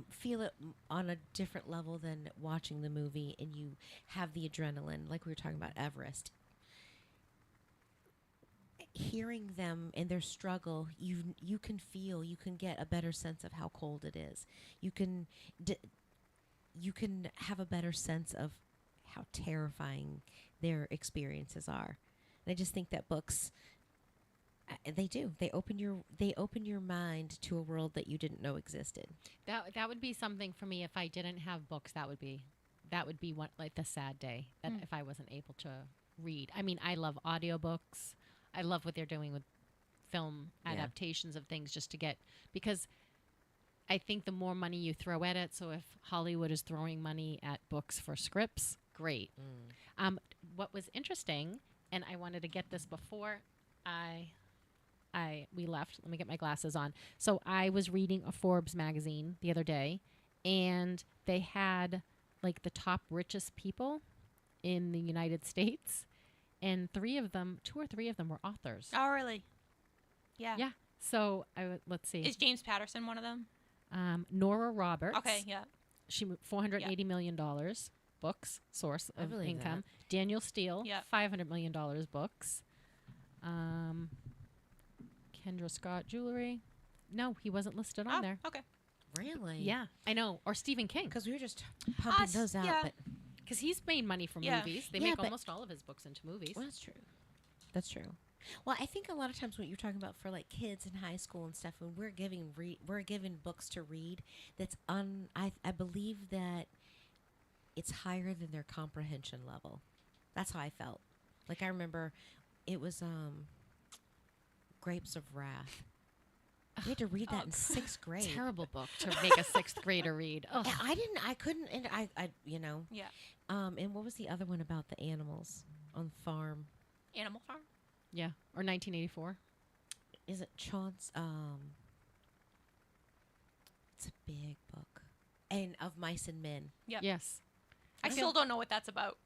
feel it on a different level than watching the movie, and you have the adrenaline, like we were talking about Everest. Hearing them and their struggle, you can feel, you can get a better sense of how cold it is. You can have a better sense of how terrifying their experiences are. And I just think that books, they open your mind to a world that you didn't know existed. That would be something for me if I didn't have books. That would be one, like, the sad day, that if I wasn't able to read. I mean, I love audiobooks. I love what they're doing with film adaptations of things, just to get, because I think the more money you throw at it, so if Hollywood is throwing money at books for scripts, great. What was interesting, and I wanted to get this before we left. Let me get my glasses on. So I was reading a Forbes magazine the other day, and they had like the top richest people in the United States, and 2 or 3 of them were authors. Oh, really? Yeah. Yeah. So let's see. Is James Patterson one of them? Nora Roberts. Okay, yeah. She $480 million books, source of income. That. Daniel Steele, $500 million books. Kendra Scott Jewelry. No, he wasn't listed on there. Okay. Really? Yeah, I know. Or Stephen King. Because we were just pumping those out. But because he's made money from movies. They make almost all of his books into movies. Well, that's true. That's true. Well, I think a lot of times what you're talking about for like kids in high school and stuff, when we're given books to read, that's I believe that it's higher than their comprehension level. That's how I felt. Like, I remember it was Grapes of Wrath. We had to read that in 6th grade. Terrible book to make a 6th grader read. Oh, I couldn't, and I Yeah. And what was the other one about the animals on the farm? Animal Farm? Yeah, or 1984. Is it Chauncey? It's a big book. And Of Mice and Men. Yep. Yes. I still don't know what that's about.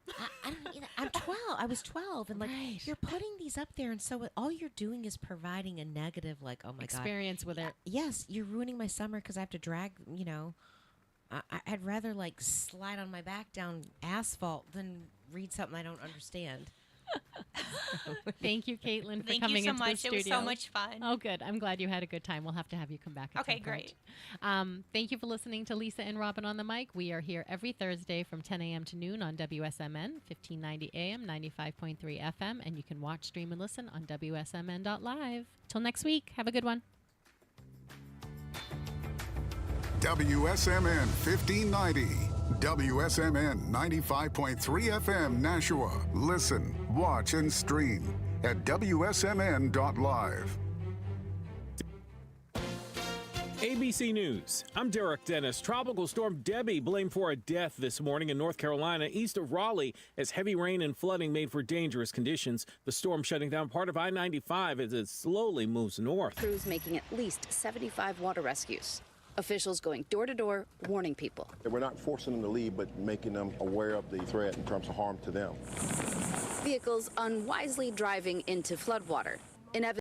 I don't either. I'm 12. I was 12, and like you're putting these up there, and so all you're doing is providing a negative, like, oh my experience with it. Yes, you're ruining my summer because I have to drag. I'd rather like slide on my back down asphalt than read something I don't understand. Thank you, Caitlin, for Thank coming you so into much. the studio. It was so much fun. Oh, good. I'm glad you had a good time. We'll have to have you come back. At Okay, some great. point. Thank you for listening to Lisa and Robyn on the mic. We are here every Thursday from 10 a.m. to noon on WSMN, 1590 AM, 95.3 FM, and you can watch, stream, and listen on WSMN.live. Till next week, have a good one. WSMN 1590. WSMN 95.3 FM Nashua. Listen, watch, and stream at WSMN.live. ABC News. I'm Derek Dennis. Tropical storm Debbie blamed for a death this morning in North Carolina east of Raleigh as heavy rain and flooding made for dangerous conditions. The storm shutting down part of I-95 as it slowly moves north. Crews making at least 75 water rescues. Officials going door to door, warning people. We're not forcing them to leave, but making them aware of the threat in terms of harm to them. Vehicles unwisely driving into floodwater.